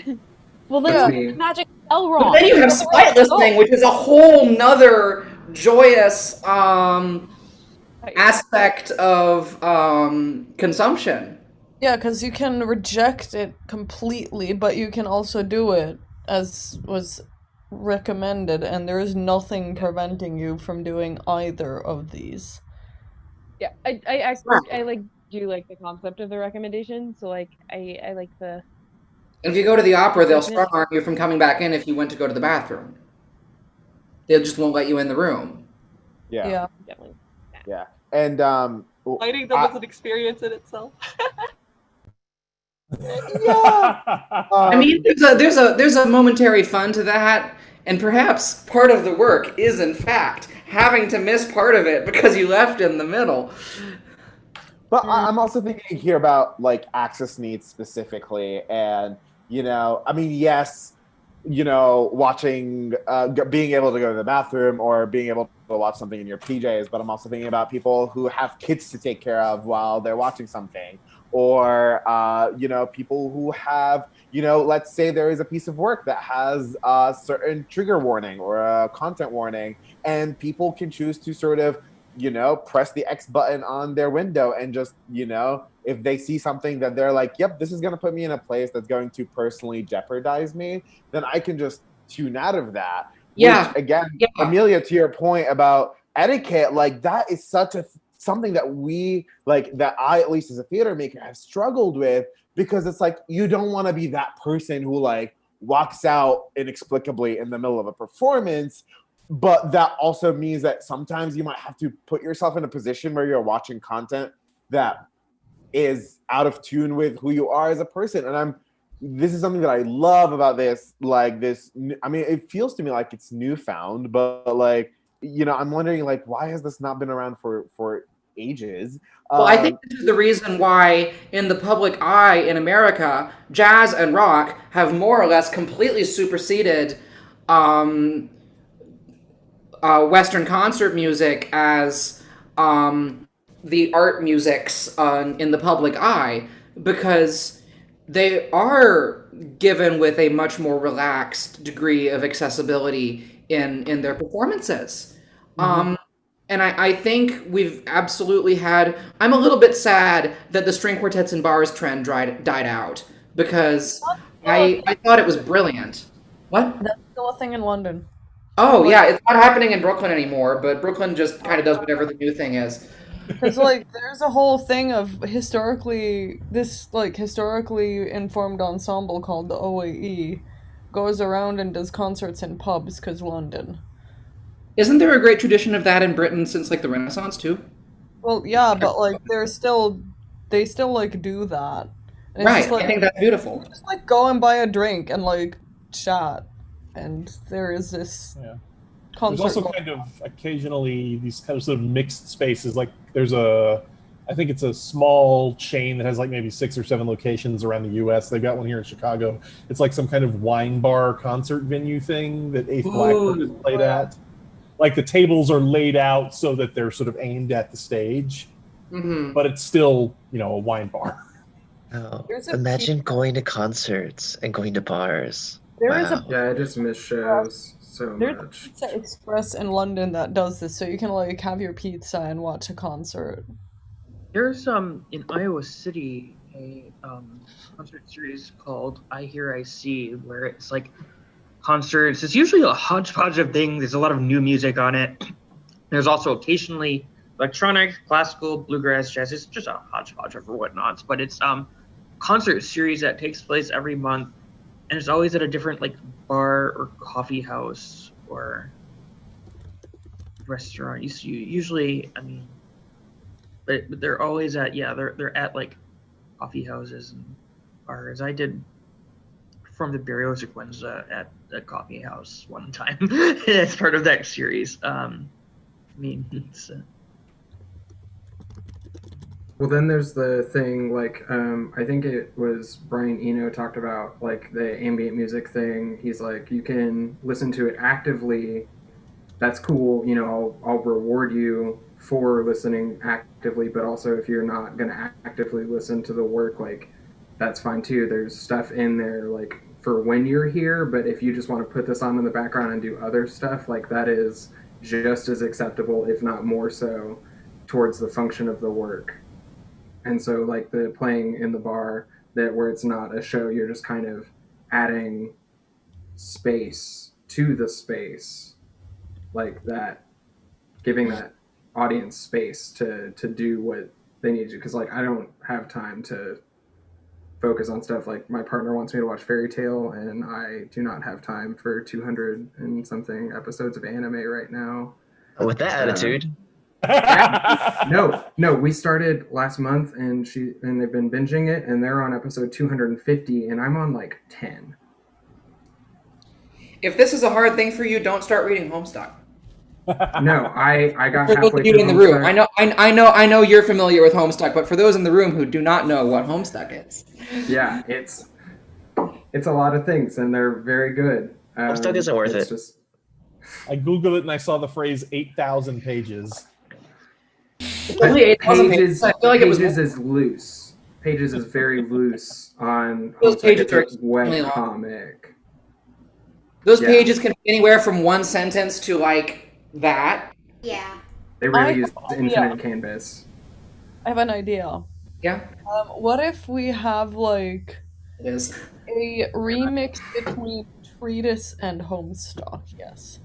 Well, then Magic Spell But wrong. then you have spite listening, which is a whole nother joyous aspect of consumption. Yeah, because you can reject it completely, but you can also do it as was recommended, and there is nothing preventing you from doing either of these. Yeah, I like do like the concept of the recommendation. So like I like the. And if you go to the opera, they'll strong arm you from coming back in if you went to go to the bathroom. They just won't let you in the room. Yeah. Definitely. Yeah. And Lighting them as an experience in itself. I mean, there's a momentary fun to that, and perhaps part of the work is in fact having to miss part of it because you left in the middle. But I'm also thinking here about like access needs specifically, and I mean, yes, watching, being able to go to the bathroom or being able to watch something in your PJs, but I'm also thinking about people who have kids to take care of while they're watching something, or people who have, let's say there is a piece of work that has a certain trigger warning or a content warning, and people can choose to sort of press the X button on their window and just, if they see something that they're like, yep, this is going to put me in a place that's going to personally jeopardize me, then I can just tune out of that. Yeah. Which, again, Amelia, to your point about etiquette, like that is something that we, like, that I, at least as a theater maker, have struggled with, because it's like, you don't want to be that person who like walks out inexplicably in the middle of a performance. But that also means that sometimes you might have to put yourself in a position where you're watching content that is out of tune with who you are as a person. And this is something that I love about this, like this, I mean, it feels to me like it's newfound, but like, I'm wondering, like, why has this not been around for ages? Well, I think this is the reason why in the public eye in America, jazz and rock have more or less completely superseded Western concert music as the art musics in the public eye, because they are given with a much more relaxed degree of accessibility in their performances. And I think we've absolutely had... I'm a little bit sad that the string quartets and bars trend died out, because I thought it was brilliant. What? That's still a thing in London. Oh, yeah, it's not happening in Brooklyn anymore, but Brooklyn just kind of does whatever the new thing is. Because, like, there's a whole thing of historically informed ensemble called the OAE goes around and does concerts in pubs, because London. Isn't there a great tradition of that in Britain since, like, the Renaissance, too? Well, yeah, but, like, they still, like, do that. And it's Right, just, like, I think that's beautiful. Just, like, go and buy a drink and, like, chat. And there is this concert. There's also kind of occasionally these kind of sort of mixed spaces. Like there's I think it's a small chain that has like maybe 6 or 7 locations around the U.S. They've got one here in Chicago. It's like some kind of wine bar concert venue thing that Eighth Blackbird is played at. Like the tables are laid out so that they're sort of aimed at the stage, but it's still, a wine bar. Oh, imagine going to concerts and going to bars. Yeah, I just miss shows so There's much. a Pizza Express in London that does this, so you can like have your pizza and watch a concert. There's in Iowa City a concert series called I Hear I See, where it's like concerts. It's usually a hodgepodge of things. There's a lot of new music on it. There's also occasionally electronic, classical, bluegrass, jazz. It's just a hodgepodge of whatnots, but it's concert series that takes place every month. And it's always at a different like bar or coffee house or restaurant. Usually, I mean, but they're always at they're at like coffee houses and bars. I did perform the Barrio Sequenza at a coffee house one time. It's part of that series. I mean, it's. Well, then there's the thing, like, I think it was Brian Eno talked about, like, the ambient music thing. He's like, you can listen to it actively. That's cool. I'll reward you for listening actively, but also if you're not going to actively listen to the work, like, that's fine too. There's stuff in there, like, for when you're here, but if you just want to put this on in the background and do other stuff, like, that is just as acceptable, if not more so, towards the function of the work. And so, like, the playing in the bar, that where it's not a show, you're just kind of adding space to the space, like that, giving that audience space to do what they need to. Because, like, I don't have time to focus on stuff. Like, my partner wants me to watch Fairy Tail, and I do not have time for 200 and something episodes of anime right now. With that attitude. No, we started last month and they've been binging it, and they're on episode 250 and I'm on like 10. If this is a hard thing for you, don't start reading Homestuck. No, I got For those halfway of you through in the room, Homestuck. I know you're familiar with Homestuck, but for those in the room who do not know what Homestuck is, Yeah, it's it's a lot of things, and they're very good. Homestuck isn't worth it's it. Just I googled it and I saw the phrase 8,000 pages. Only 8,000 Pages, I feel like it was Pages is loose. Pages is very loose on Those Homestuck. pages It's are a extremely web long. comic. Those Yeah. pages can be anywhere from one sentence to like that. Yeah. They really I use have an infinite idea. canvas. I have an idea. Yeah. What if we have like It is. a remix between Treatise and Homestuck? Yes.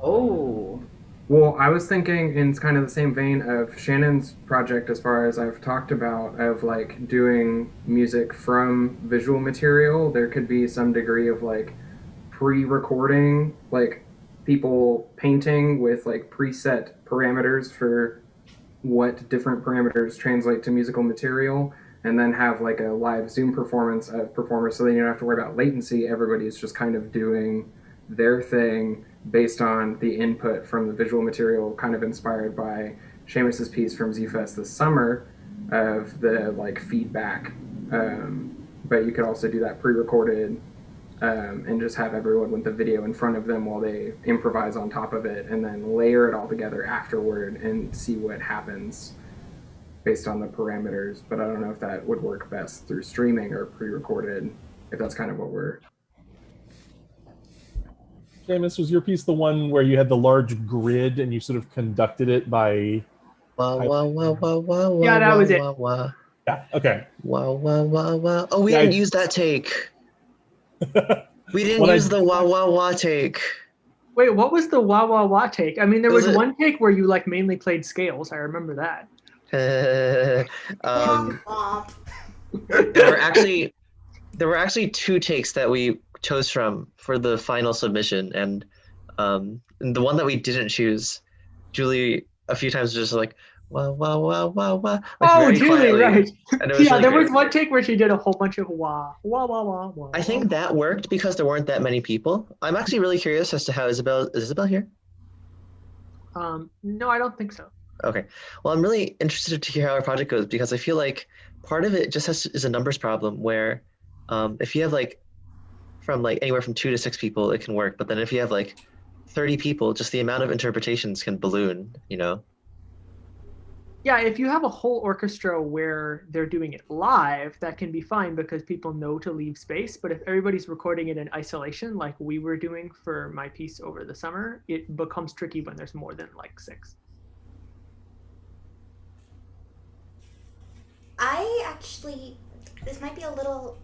Oh. Well, I was thinking in kind of the same vein of Shannon's project, as far as I've talked about, of like doing music from visual material. There could be some degree of like pre-recording, like people painting with like preset parameters for what different parameters translate to musical material, and then have like a live Zoom performance of performers, so then you don't have to worry about latency. Everybody's just kind of doing their thing based on the input from the visual material, kind of inspired by Seamus's piece from Z-Fest this summer of the like feedback. But you could also do that pre-recorded and just have everyone with the video in front of them while they improvise on top of it, and then layer it all together afterward and see what happens based on the parameters. But I don't know if that would work best through streaming or pre-recorded, if that's kind of what we're... Seamus, was your piece the one where you had the large grid and you sort of conducted it by... Wow, wow, wow, wow, wow, Yeah, that wow, was it. wow, wow. Yeah, okay. Wow, wow, wow, wow. Oh, we Yeah, didn't I- use that take. We didn't What I- use the wah, wah, wah take. Wait, what was the wah wah wah take? I mean, there Was was it- one take where you like mainly played scales. I remember that. Womp. There were actually two takes that we chose from for the final submission, and the one that we didn't choose, Julie a few times was just like wah wah wah wah wah. Like Oh, very Julie, quietly. right. And it was Yeah, really there great. was one take where she did a whole bunch of wah wah wah wah wah. I think that worked because there weren't that many people. I'm actually really curious as to how is Isabel here? No, I don't think so. Okay. Well, I'm really interested to hear how our project goes, because I feel like part of it just is a numbers problem where if you have like from like anywhere from 2 to 6 people, it can work. But then if you have like 30 people, just the amount of interpretations can balloon, you know? Yeah, if you have a whole orchestra where they're doing it live, that can be fine because people know to leave space. But if everybody's recording it in isolation, like we were doing for my piece over the summer, it becomes tricky when there's more than like 6. I actually, this might be a little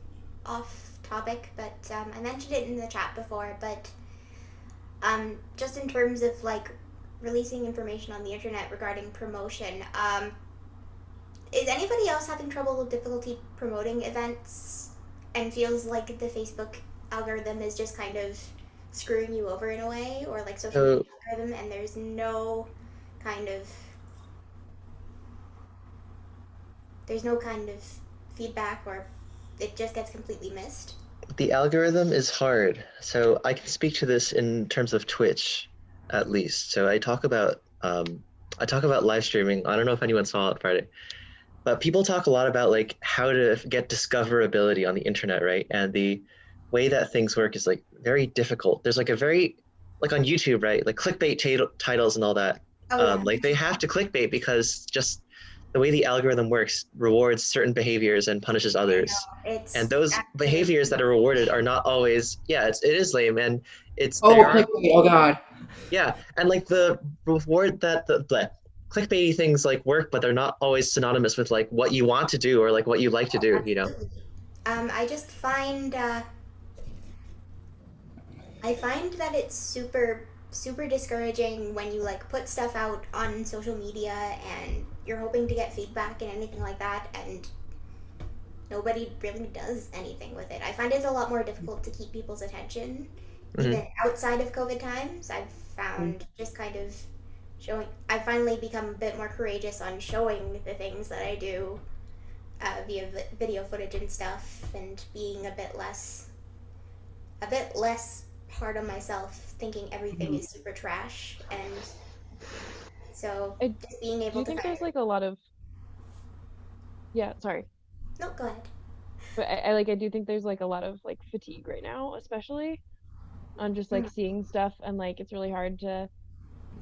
off topic, but I mentioned it in the chat before, but just in terms of like releasing information on the internet regarding promotion, is anybody else having trouble with difficulty promoting events and feels like the Facebook algorithm is just kind of screwing you over in a way, or like social media algorithm, and there's no kind of feedback, or it just gets completely missed? The algorithm is hard. So I can speak to this in terms of Twitch, at least. So I talk about live streaming. I don't know if anyone saw it Friday, but people talk a lot about like how to get discoverability on the internet, right? And the way that things work is like very difficult. There's like a very, like on YouTube, right? Like clickbait titles and all that. Like they have to clickbait because just the way the algorithm works rewards certain behaviors and punishes others. And those behaviors that are rewarded are not always, it is lame, and it's Clickbait, oh god. Yeah, and like the reward that the clickbaity things like work, but they're not always synonymous with like what you want to do or like what you like to do, you know? I just find that it's super discouraging when you like put stuff out on social media and you're hoping to get feedback and anything like that, and nobody really does anything with it. I find it's a lot more difficult to keep people's attention even outside of COVID times. I've found just kind of showing, I've finally become a bit more courageous on showing the things that I do via video footage and stuff, and being a bit less hard on myself, thinking everything is super trash. And so just being able Do you think there's like a lot of... Yeah, sorry. No, go ahead. But I do think there's like a lot of like fatigue right now, especially on just like seeing stuff, and like it's really hard to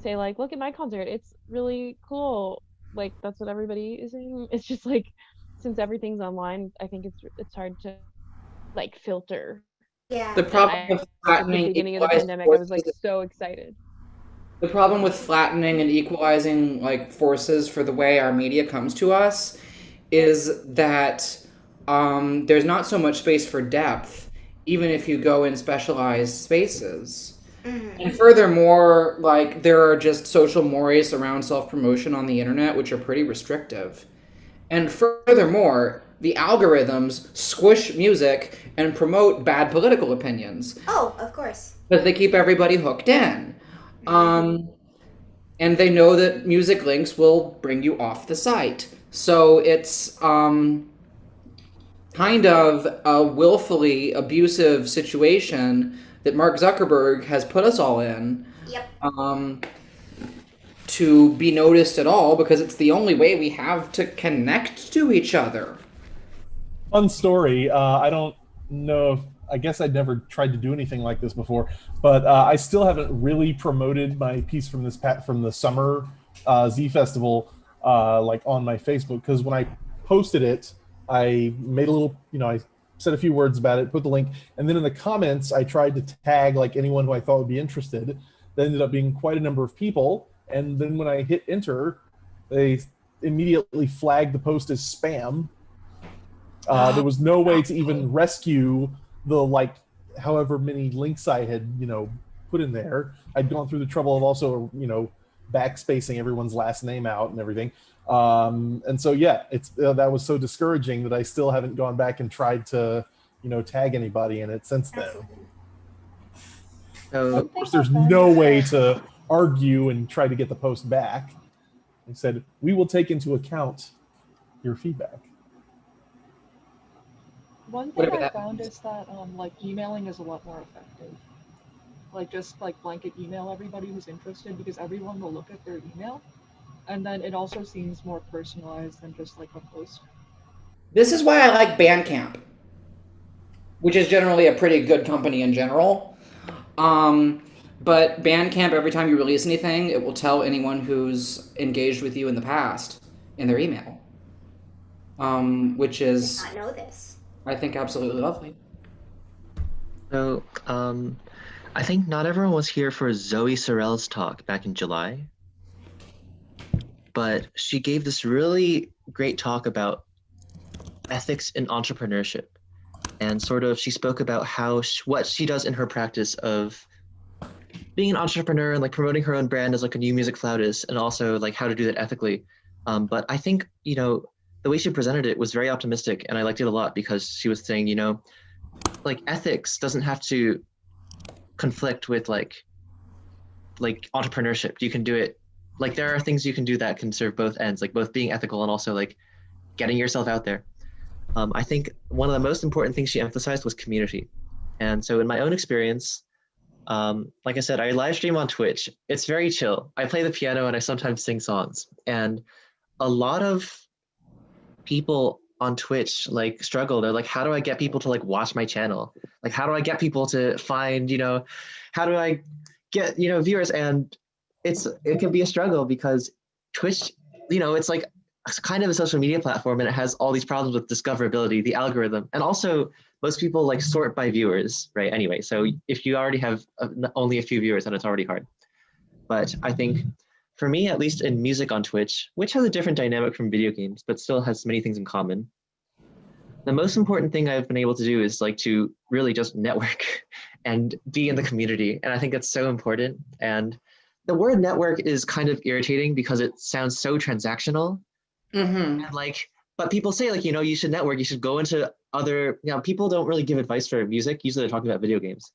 say like, look at my concert, it's really cool. Like that's what everybody is saying. It's just like since everything's online, I think it's hard to like filter. Yeah. The problem At with the flattening beginning of the equalized pandemic, I was like forces, so excited. the problem with flattening and equalizing like forces for the way our media comes to us is that there's not so much space for depth, even if you go in specialized spaces. And furthermore, like there are just social mores around self-promotion on the internet, which are pretty restrictive. And furthermore, the algorithms squish music and promote bad political opinions Oh, of course. because they keep everybody hooked in. And they know that music links will bring you off the site. So it's kind of a willfully abusive situation that Mark Zuckerberg has put us all in. Yep. To be noticed at all, because it's the only way we have to connect to each other. Fun story. I don't know if, I guess I'd never tried to do anything like this before, but I still haven't really promoted my piece from the summer Z Festival like on my Facebook, because when I posted it, I made a little, I said a few words about it, put the link, and then in the comments I tried to tag like anyone who I thought would be interested. There ended up being quite a number of people, and then when I hit enter, they immediately flagged the post as spam. There was no way to even rescue the like however many links I had put in there. I'd gone through the trouble of also backspacing everyone's last name out and everything. And so yeah, it's that was so discouraging that I still haven't gone back and tried to tag anybody in it since then. Of course, there's no way to argue and try to get the post back. They said, we will take into account your feedback. One thing I found is that like emailing is a lot more effective. Like just like blanket email everybody who's interested, because everyone will look at their email, and then it also seems more personalized than just like a post. This is why I like Bandcamp, which is generally a pretty good company in general. But Bandcamp, every time you release anything, it will tell anyone who's engaged with you in the past in their email, which is, I did not know this. I think, absolutely lovely. So, I think not everyone was here for Zoe Sorrell's talk back in July, but she gave this really great talk about ethics in entrepreneurship, and sort of she spoke about how what she does in her practice of being an entrepreneur and like promoting her own brand as like a new music flautist, and also like how to do that ethically. But I think the way she presented it was very optimistic, and I liked it a lot because she was saying like ethics doesn't have to conflict with like entrepreneurship. You can do it, like there are things you can do that can serve both ends, like both being ethical and also like getting yourself out there. I think one of the most important things she emphasized was community. And so in my own experience, like I said, I live stream on Twitch. It's very chill. I play the piano and I sometimes sing songs, and a lot of people on Twitch like struggle. They're like, how do I get people to like watch my channel? Like, how do I get people to find, how do I get, viewers? And it can be a struggle because Twitch, it's like it's kind of a social media platform, and it has all these problems with discoverability, the algorithm, and also most people like sort by viewers, right? Anyway, so if you already have only a few viewers, then it's already hard. But I think for me, at least in music on Twitch, which has a different dynamic from video games, but still has many things in common, the most important thing I've been able to do is like to really just network and be in the community. And I think that's so important. And the word network is kind of irritating because it sounds so transactional. And like, but people say like, you should network, you should go into other, people don't really give advice for music. Usually they're talking about video games.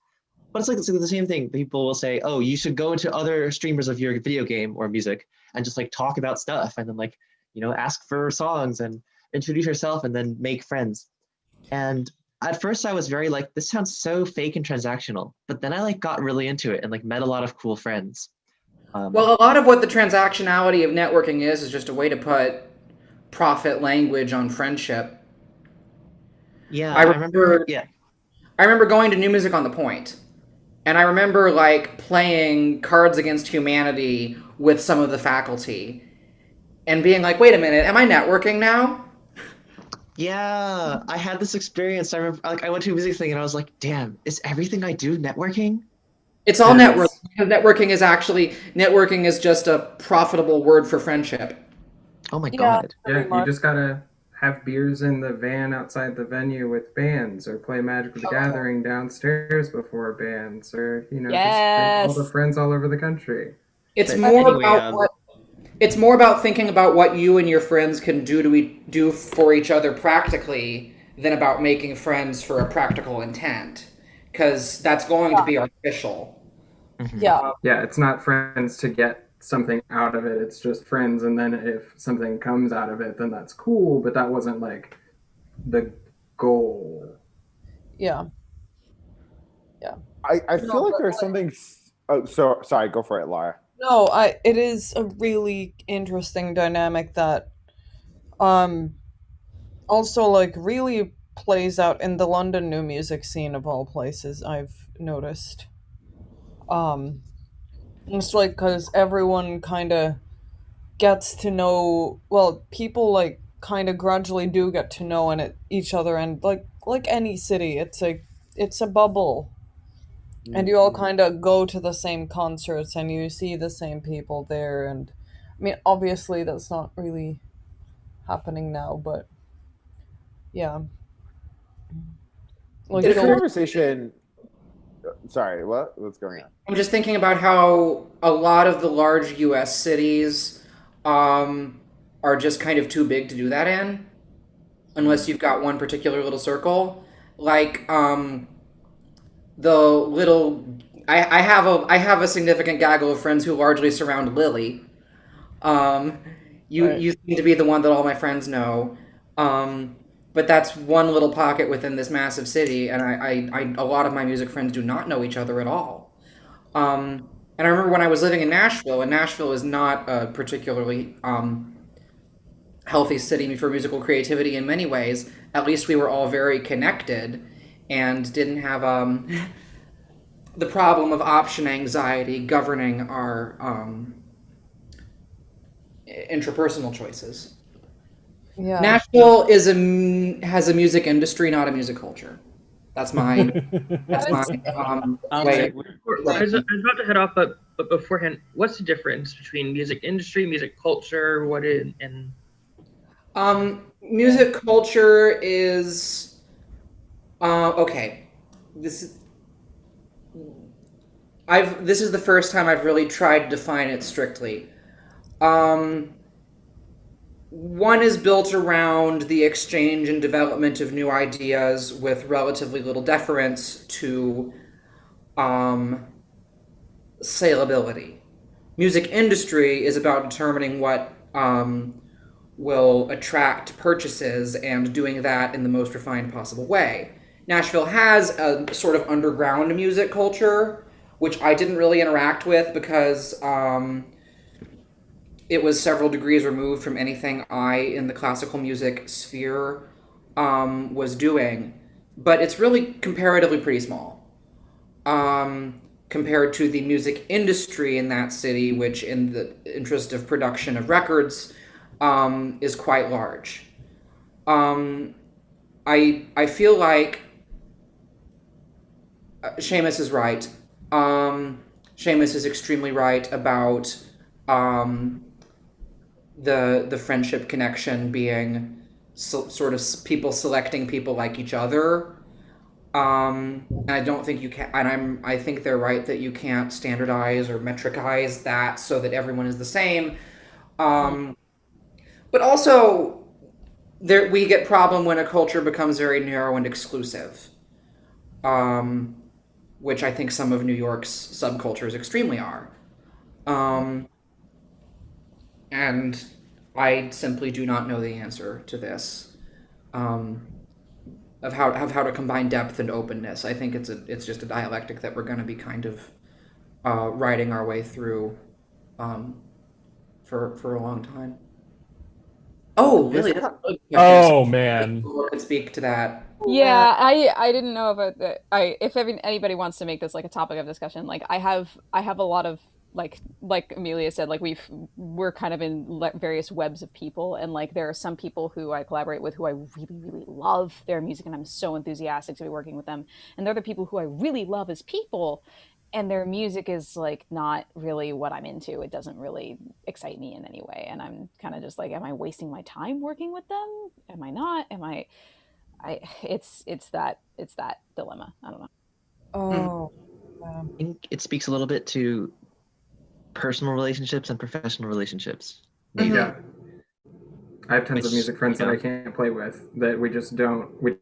But it's like the same thing. People will say, oh, you should go into other streamers of your video game or music and just like talk about stuff, and then like, ask for songs and introduce yourself and then make friends. And at first I was very like, this sounds so fake and transactional. But then I like got really into it and like met a lot of cool friends. Well, a lot of what the transactionality of networking is just a way to put profit language on friendship. Yeah, I remember. Yeah. I remember going to New Music on the Point, and I remember like playing Cards Against Humanity with some of the faculty, and being like, "Wait a minute, am I networking now?" Yeah, I had this experience. I remember, like, I went to a music thing and I was like, "Damn, is everything I do networking?" It's all Yes. networking. Because networking is just a profitable word for friendship. Oh my God. Yeah, you just gotta have beers in the van outside the venue with bands, or play Magic the Gathering downstairs before bands, or just make all the Yes. friends all over the country. It's But more anyway, about what it's more about thinking about what you and your friends can do for each other practically than about making friends for a practical intent, because that's going to be artificial. Yeah. Yeah, it's not friends to get something out of it. It's just friends, and then if something comes out of it, then that's cool. But that wasn't like the goal. Yeah. Yeah. I feel No, like but, there's something. Oh, so sorry. Go for it, Laura. No, it is a really interesting dynamic that also like really plays out in the London new music scene of all places, I've noticed. It's like cuz everyone kind of gets to know, well, people like kind of gradually do get to know each other, and like any city, it's a bubble. And you all kind of go to the same concerts and you see the same people there. And I mean, obviously, that's not really happening now, but yeah. Like, This It occurs- conversation. Sorry, what? What's going on? I'm just thinking about how a lot of the large U.S. cities are just kind of too big to do that in, unless you've got one particular little circle. Like the little, I have a significant gaggle of friends who largely surround Lily. You seem to be the one that all my friends know. But that's one little pocket within this massive city, and a lot of my music friends do not know each other at all. And I remember when I was living in Nashville, and Nashville is not a particularly healthy city for musical creativity in many ways. At least we were all very connected and didn't have the problem of option anxiety governing our interpersonal choices. Yeah. Nashville has a music industry, not a music culture. That's my way. I was about to head off, but beforehand, what's the difference between music industry, music culture, and music culture is okay. This is the first time I've really tried to define it strictly. One is built around the exchange and development of new ideas with relatively little deference to saleability. Music industry is about determining what will attract purchases and doing that in the most refined possible way. Nashville has a sort of underground music culture, which I didn't really interact with because it was several degrees removed from anything I, in the classical music sphere, was doing. But it's really comparatively pretty small compared to the music industry in that city, which, in the interest of production of records, is quite large. I feel like Seamus is right. Seamus is extremely right about the friendship connection being sort of people selecting people like each other. And I don't think you can, and I think they're right that you can't standardize or metricize that so that everyone is the same. But also, we get problem when a culture becomes very narrow and exclusive, which I think some of New York's subcultures extremely are. And I simply do not know the answer to this, of how to combine depth and openness. I think it's just a dialectic that we're going to be kind of riding our way through for a long time. Oh, really? That's a good question. Oh man. Who could speak to that? Yeah, I didn't know about that. Anybody wants to make this like a topic of discussion, like I have a lot of like Amelia said, like we're kind of in various webs of people, and like there are some people who I collaborate with who I really love their music, and I'm so enthusiastic to be working with them, and there are the people who I really love as people, and their music is like not really what I'm into. It doesn't really excite me in any way, and I'm kind of just like, am I wasting my time working with them? Am I not? Am I? It's that dilemma. I don't know. Oh, I think it speaks a little bit to personal relationships and professional relationships. Maybe. Yeah. I have tons of Which, music friends you that know. I can't play with, that we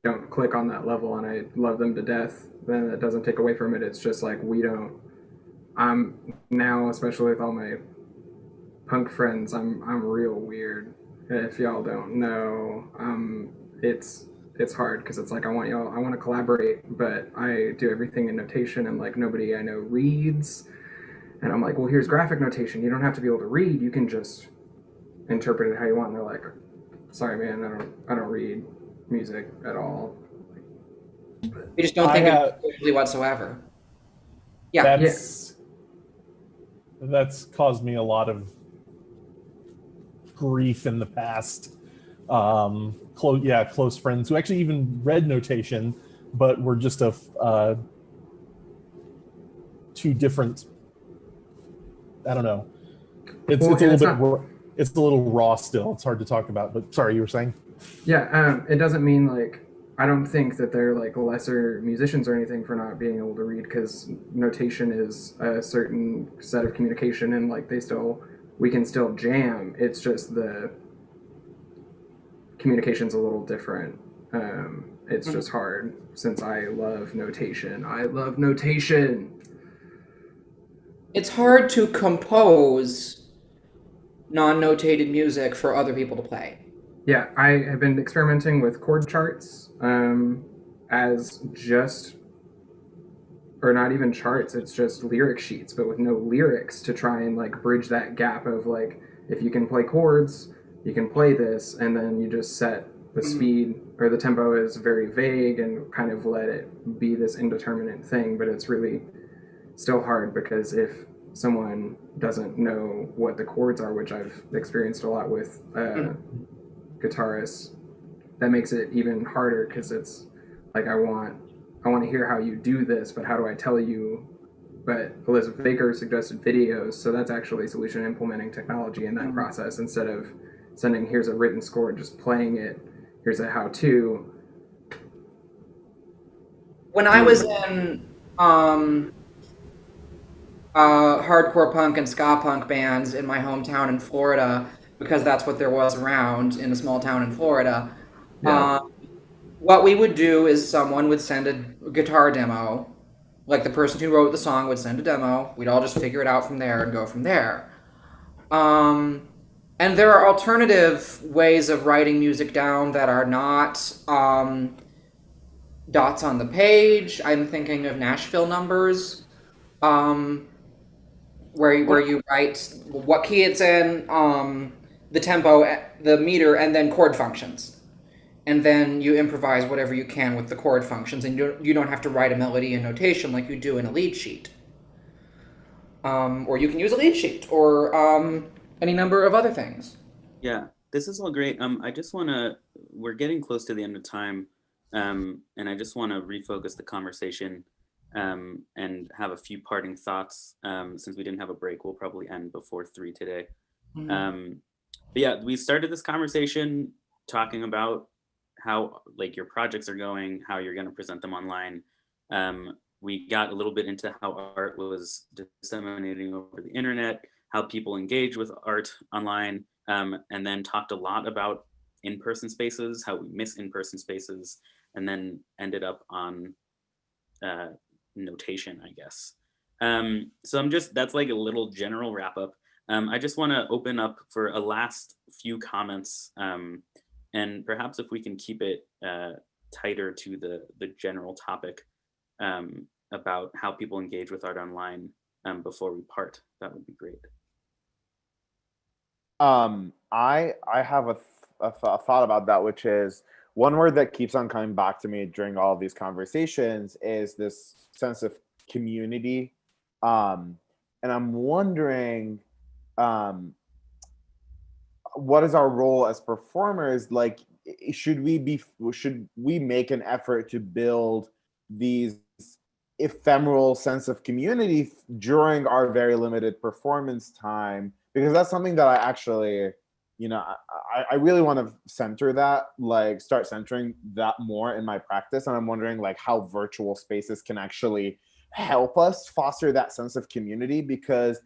don't click on that level, and I love them to death. Then it doesn't take away from it. It's just like I'm now, especially with all my punk friends, I'm real weird. If y'all don't know, it's hard because it's like I want to collaborate, but I do everything in notation, and like nobody I know reads. And I'm like, well, here's graphic notation. You don't have to be able to read. You can just interpret it how you want. And they're like, sorry, man, I don't read music at all. We just don't think of it whatsoever. Yeah. That's caused me a lot of grief in the past. Close friends who actually even read notation, but were just two different. I don't know. It's a little raw still. It's hard to talk about. But sorry, you were saying? Yeah, it doesn't mean like I don't think that they're like lesser musicians or anything for not being able to read, because notation is a certain set of communication, and like we can still jam. It's just the communication's a little different. It's just hard since I love notation. I love notation. It's hard to compose non-notated music for other people to play. Yeah, I have been experimenting with chord charts as just, or not even charts, it's just lyric sheets, but with no lyrics, to try and like bridge that gap of like, if you can play chords, you can play this, and then you just set the speed or the tempo is very vague and kind of let it be this indeterminate thing, but it's really still hard because if someone doesn't know what the chords are, which I've experienced a lot with guitarists, that makes it even harder because it's like I want to hear how you do this, but how do I tell you? But Elizabeth Baker suggested videos, so that's actually a solution, implementing technology in that process instead of sending here's a written score, just playing it, here's a how-to. When I was in hardcore punk and ska punk bands in my hometown in Florida, because that's what there was around in a small town in Florida. Yeah. What we would do is someone would send a guitar demo, like the person who wrote the song would send a demo. We'd all just figure it out from there and go from there. And there are alternative ways of writing music down that are not dots on the page. I'm thinking of Nashville numbers, where you write what key it's in, the tempo, the meter, and then chord functions. And then you improvise whatever you can with the chord functions, and you don't have to write a melody in notation like you do in a lead sheet. Or you can use a lead sheet, or any number of other things. Yeah, this is all great. We're getting close to the end of time, and I just want to refocus the conversation and have a few parting thoughts. Since we didn't have a break, we'll probably end before 3 today. But yeah, we started this conversation talking about how like your projects are going, how you're going to present them online. We got a little bit into how art was disseminating over the internet, how people engage with art online, and then talked a lot about in-person spaces, how we miss in-person spaces, and then ended up on notation, I guess. So that's like a little general wrap up. I just want to open up for a last few comments, and perhaps if we can keep it tighter to the general topic about how people engage with art online before we part, that would be great. I have a thought about that, which is one word that keeps on coming back to me during all of these conversations is this sense of community. And I'm wondering, what is our role as performers? Like, should we make an effort to build these ephemeral sense of community during our very limited performance time? Because that's something that I actually, I really want to center that, like start centering that more in my practice. And I'm wondering like how virtual spaces can actually help us foster that sense of community, because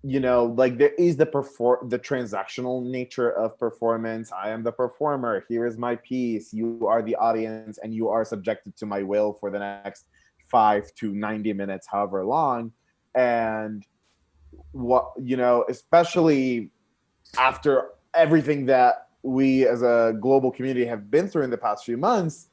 like there is the transactional nature of performance. I am the performer, here is my piece, you are the audience, and you are subjected to my will for the next 5 to 90 minutes, however long. And what, especially after everything that we as a global community have been through in the past few months,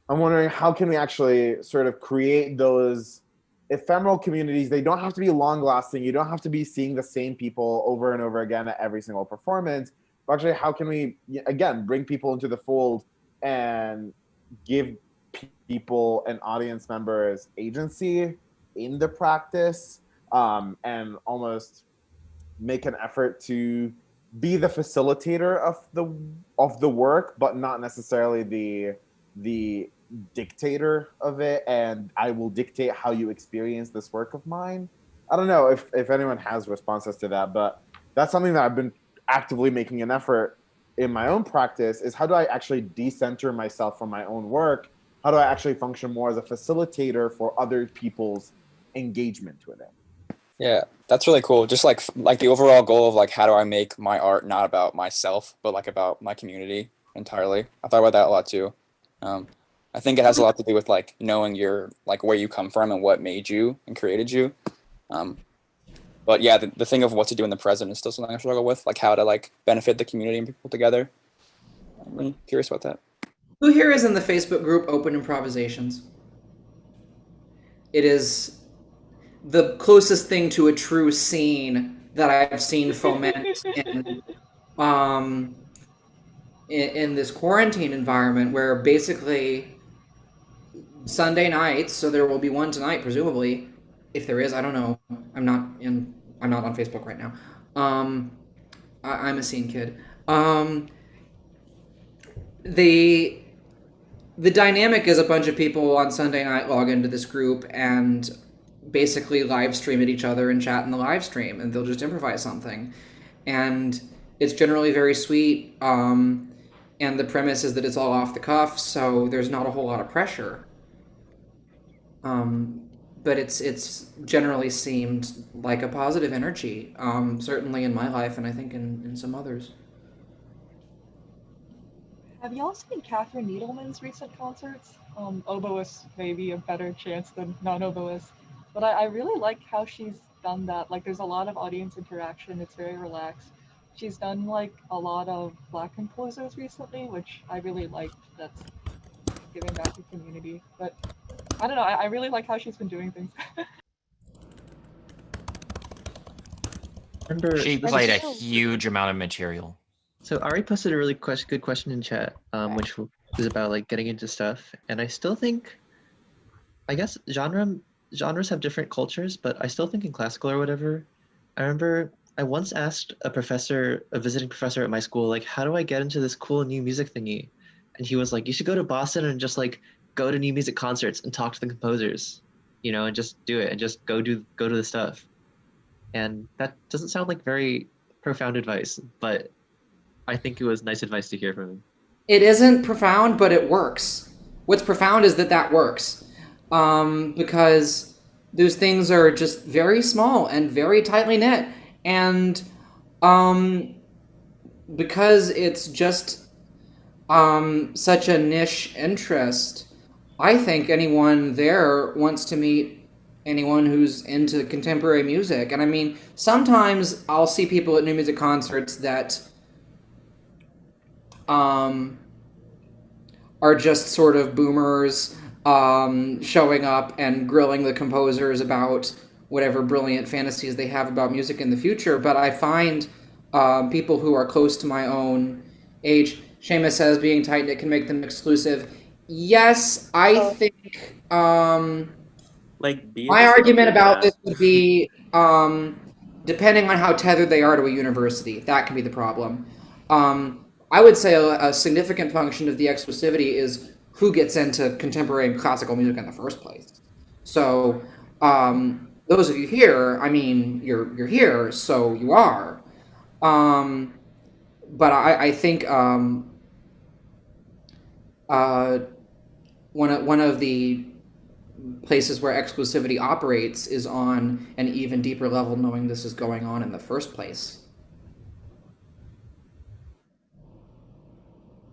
I'm wondering how can we actually sort of create those ephemeral communities. They don't have to be long lasting. You don't have to be seeing the same people over and over again at every single performance. But actually, how can we, again, bring people into the fold and give people and audience members agency in the practice, and almost make an effort to be the facilitator of the work, but not necessarily the dictator of it, and I will dictate how you experience this work of mine. I don't know if anyone has responses to that, but that's something that I've been actively making an effort in my own practice, is how do I actually decenter myself from my own work? How do I actually function more as a facilitator for other people's engagement with it? Yeah, that's really cool. Just like the overall goal of like, how do I make my art not about myself, but like about my community entirely? I thought about that a lot too. I think it has a lot to do with like knowing your like where you come from and what made you and created you. But yeah, the thing of what to do in the present is still something I struggle with, like how to like benefit the community and people together. I'm really curious about that. Who here is in the Facebook group Open Improvisations? It is the closest thing to a true scene that I've seen foment in this quarantine environment, where basically Sunday nights, so there will be one tonight presumably, if there is, I don't know. I'm not on Facebook right now. I'm a scene kid. The dynamic is a bunch of people on Sunday night log into this group and basically live stream at each other and chat in the live stream, and they'll just improvise something. And it's generally very sweet. And the premise is that it's all off the cuff, so there's not a whole lot of pressure. But it's generally seemed like a positive energy, certainly in my life, and I think in some others. Have y'all seen Catherine Needleman's recent concerts? Oboists may be a better chance than non-oboists, but I really like how she's done that. Like, there's a lot of audience interaction. It's very relaxed. She's done like a lot of Black composers recently, which I really liked. That's giving back to community. But I don't know. I really like how she's been doing things. She played a huge amount of material. So Ari posted a really good question in chat, which was about like getting into stuff, and I still think, I guess genres have different cultures, but I still think in classical or whatever. I remember I once asked a visiting professor at my school, like, how do I get into this cool new music thingy? And he was like, you should go to Boston and just like go to new music concerts and talk to the composers, and just do it and just go to the stuff. And that doesn't sound like very profound advice, but I think it was nice advice to hear from him. It isn't profound, but it works. What's profound is that works. Because those things are just very small and very tightly knit. And because it's just such a niche interest, I think anyone there wants to meet anyone who's into contemporary music. And I mean, sometimes I'll see people at new music concerts that are just sort of boomers showing up and grilling the composers about whatever brilliant fantasies they have about music in the future. But I find people who are close to my own age Seamus says being tight knit can make them exclusive. Yes, I think Like be my exclusive, argument about yeah. this would be depending on how tethered they are to a university, that can be the problem. I would say a significant function of the exclusivity is who gets into contemporary and classical music in the first place. So those of you here, I mean, you're here, so you are. But I think one of the places where exclusivity operates is on an even deeper level, knowing this is going on in the first place.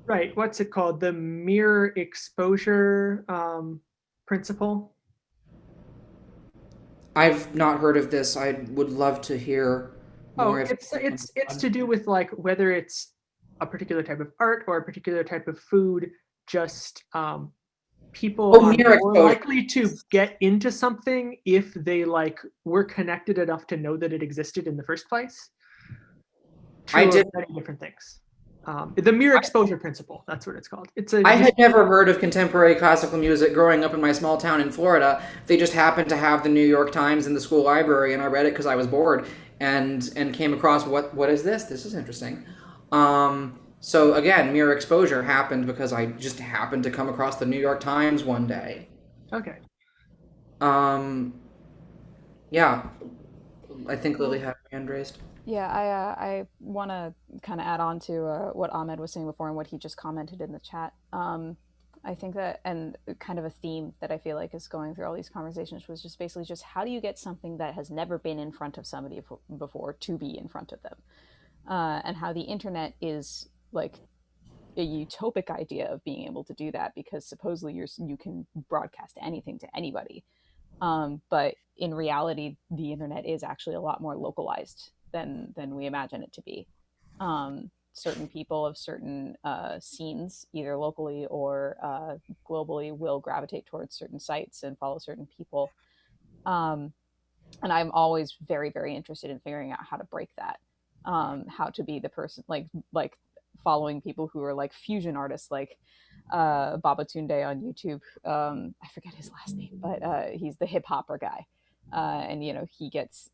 Right. What's it called? The mirror exposure principle. I've not heard of this. I would love to hear more. It's to do with like whether it's a particular type of art or a particular type of food. Just people are mirror more exposure. likely to get into something if they like were connected enough to know that it existed in the first place. I did many different things. The mirror exposure principle. That's what it's called. I had never heard of contemporary classical music growing up in my small town in Florida. They just happened to have the New York Times in the school library, and I read it because I was bored and came across what is this? This is interesting. So again, mirror exposure happened because I just happened to come across the New York Times one day. Okay. Yeah, I think Lily had her hand raised. Yeah, I want to kind of add on to what Ahmed was saying before and what he just commented in the chat. I think that, and kind of a theme that I feel like is going through all these conversations was just basically just how do you get something that has never been in front of somebody before to be in front of them, and how the internet is like a utopic idea of being able to do that because supposedly you can broadcast anything to anybody, but in reality the internet is actually a lot more localized than we imagine it to be. Certain people of certain scenes, either locally or globally, will gravitate towards certain sites and follow certain people. And I'm always very, very interested in figuring out how to break that. How to be the person like following people who are like fusion artists, like Babatunde on YouTube. I forget his last name, but he's the hip hopper guy, and you know he gets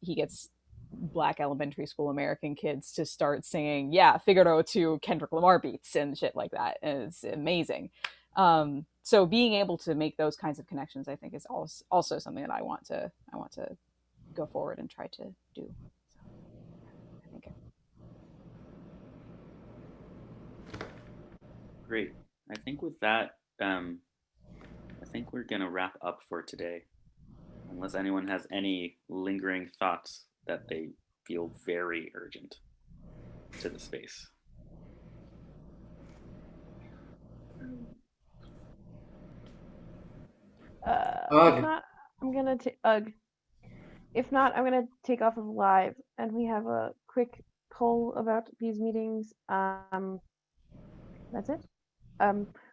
Black elementary school American kids to start singing Figaro to Kendrick Lamar beats and shit like that, and it's amazing. So being able to make those kinds of connections, I think, is also something that I want to go forward and try to do. So, I think. Great. I think with that, I think we're gonna wrap up for today, unless anyone has any lingering thoughts that they feel very urgent to the space. If not, I'm gonna If not, I'm gonna take off of live, and we have a quick poll about these meetings. That's it.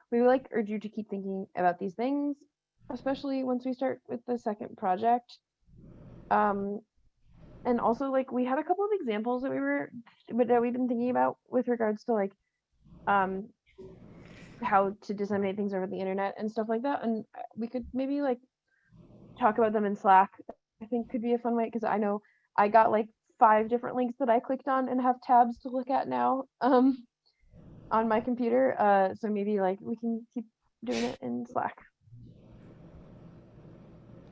We would urge you to keep thinking about these things, especially once we start with the second project. And also we had a couple of examples that we've been thinking about with regards to how to disseminate things over the internet and stuff like that, and we could maybe talk about them in Slack. I think could be a fun way, because I know I got 5 different links that I clicked on and have tabs to look at now on my computer. So maybe we can keep doing it in Slack.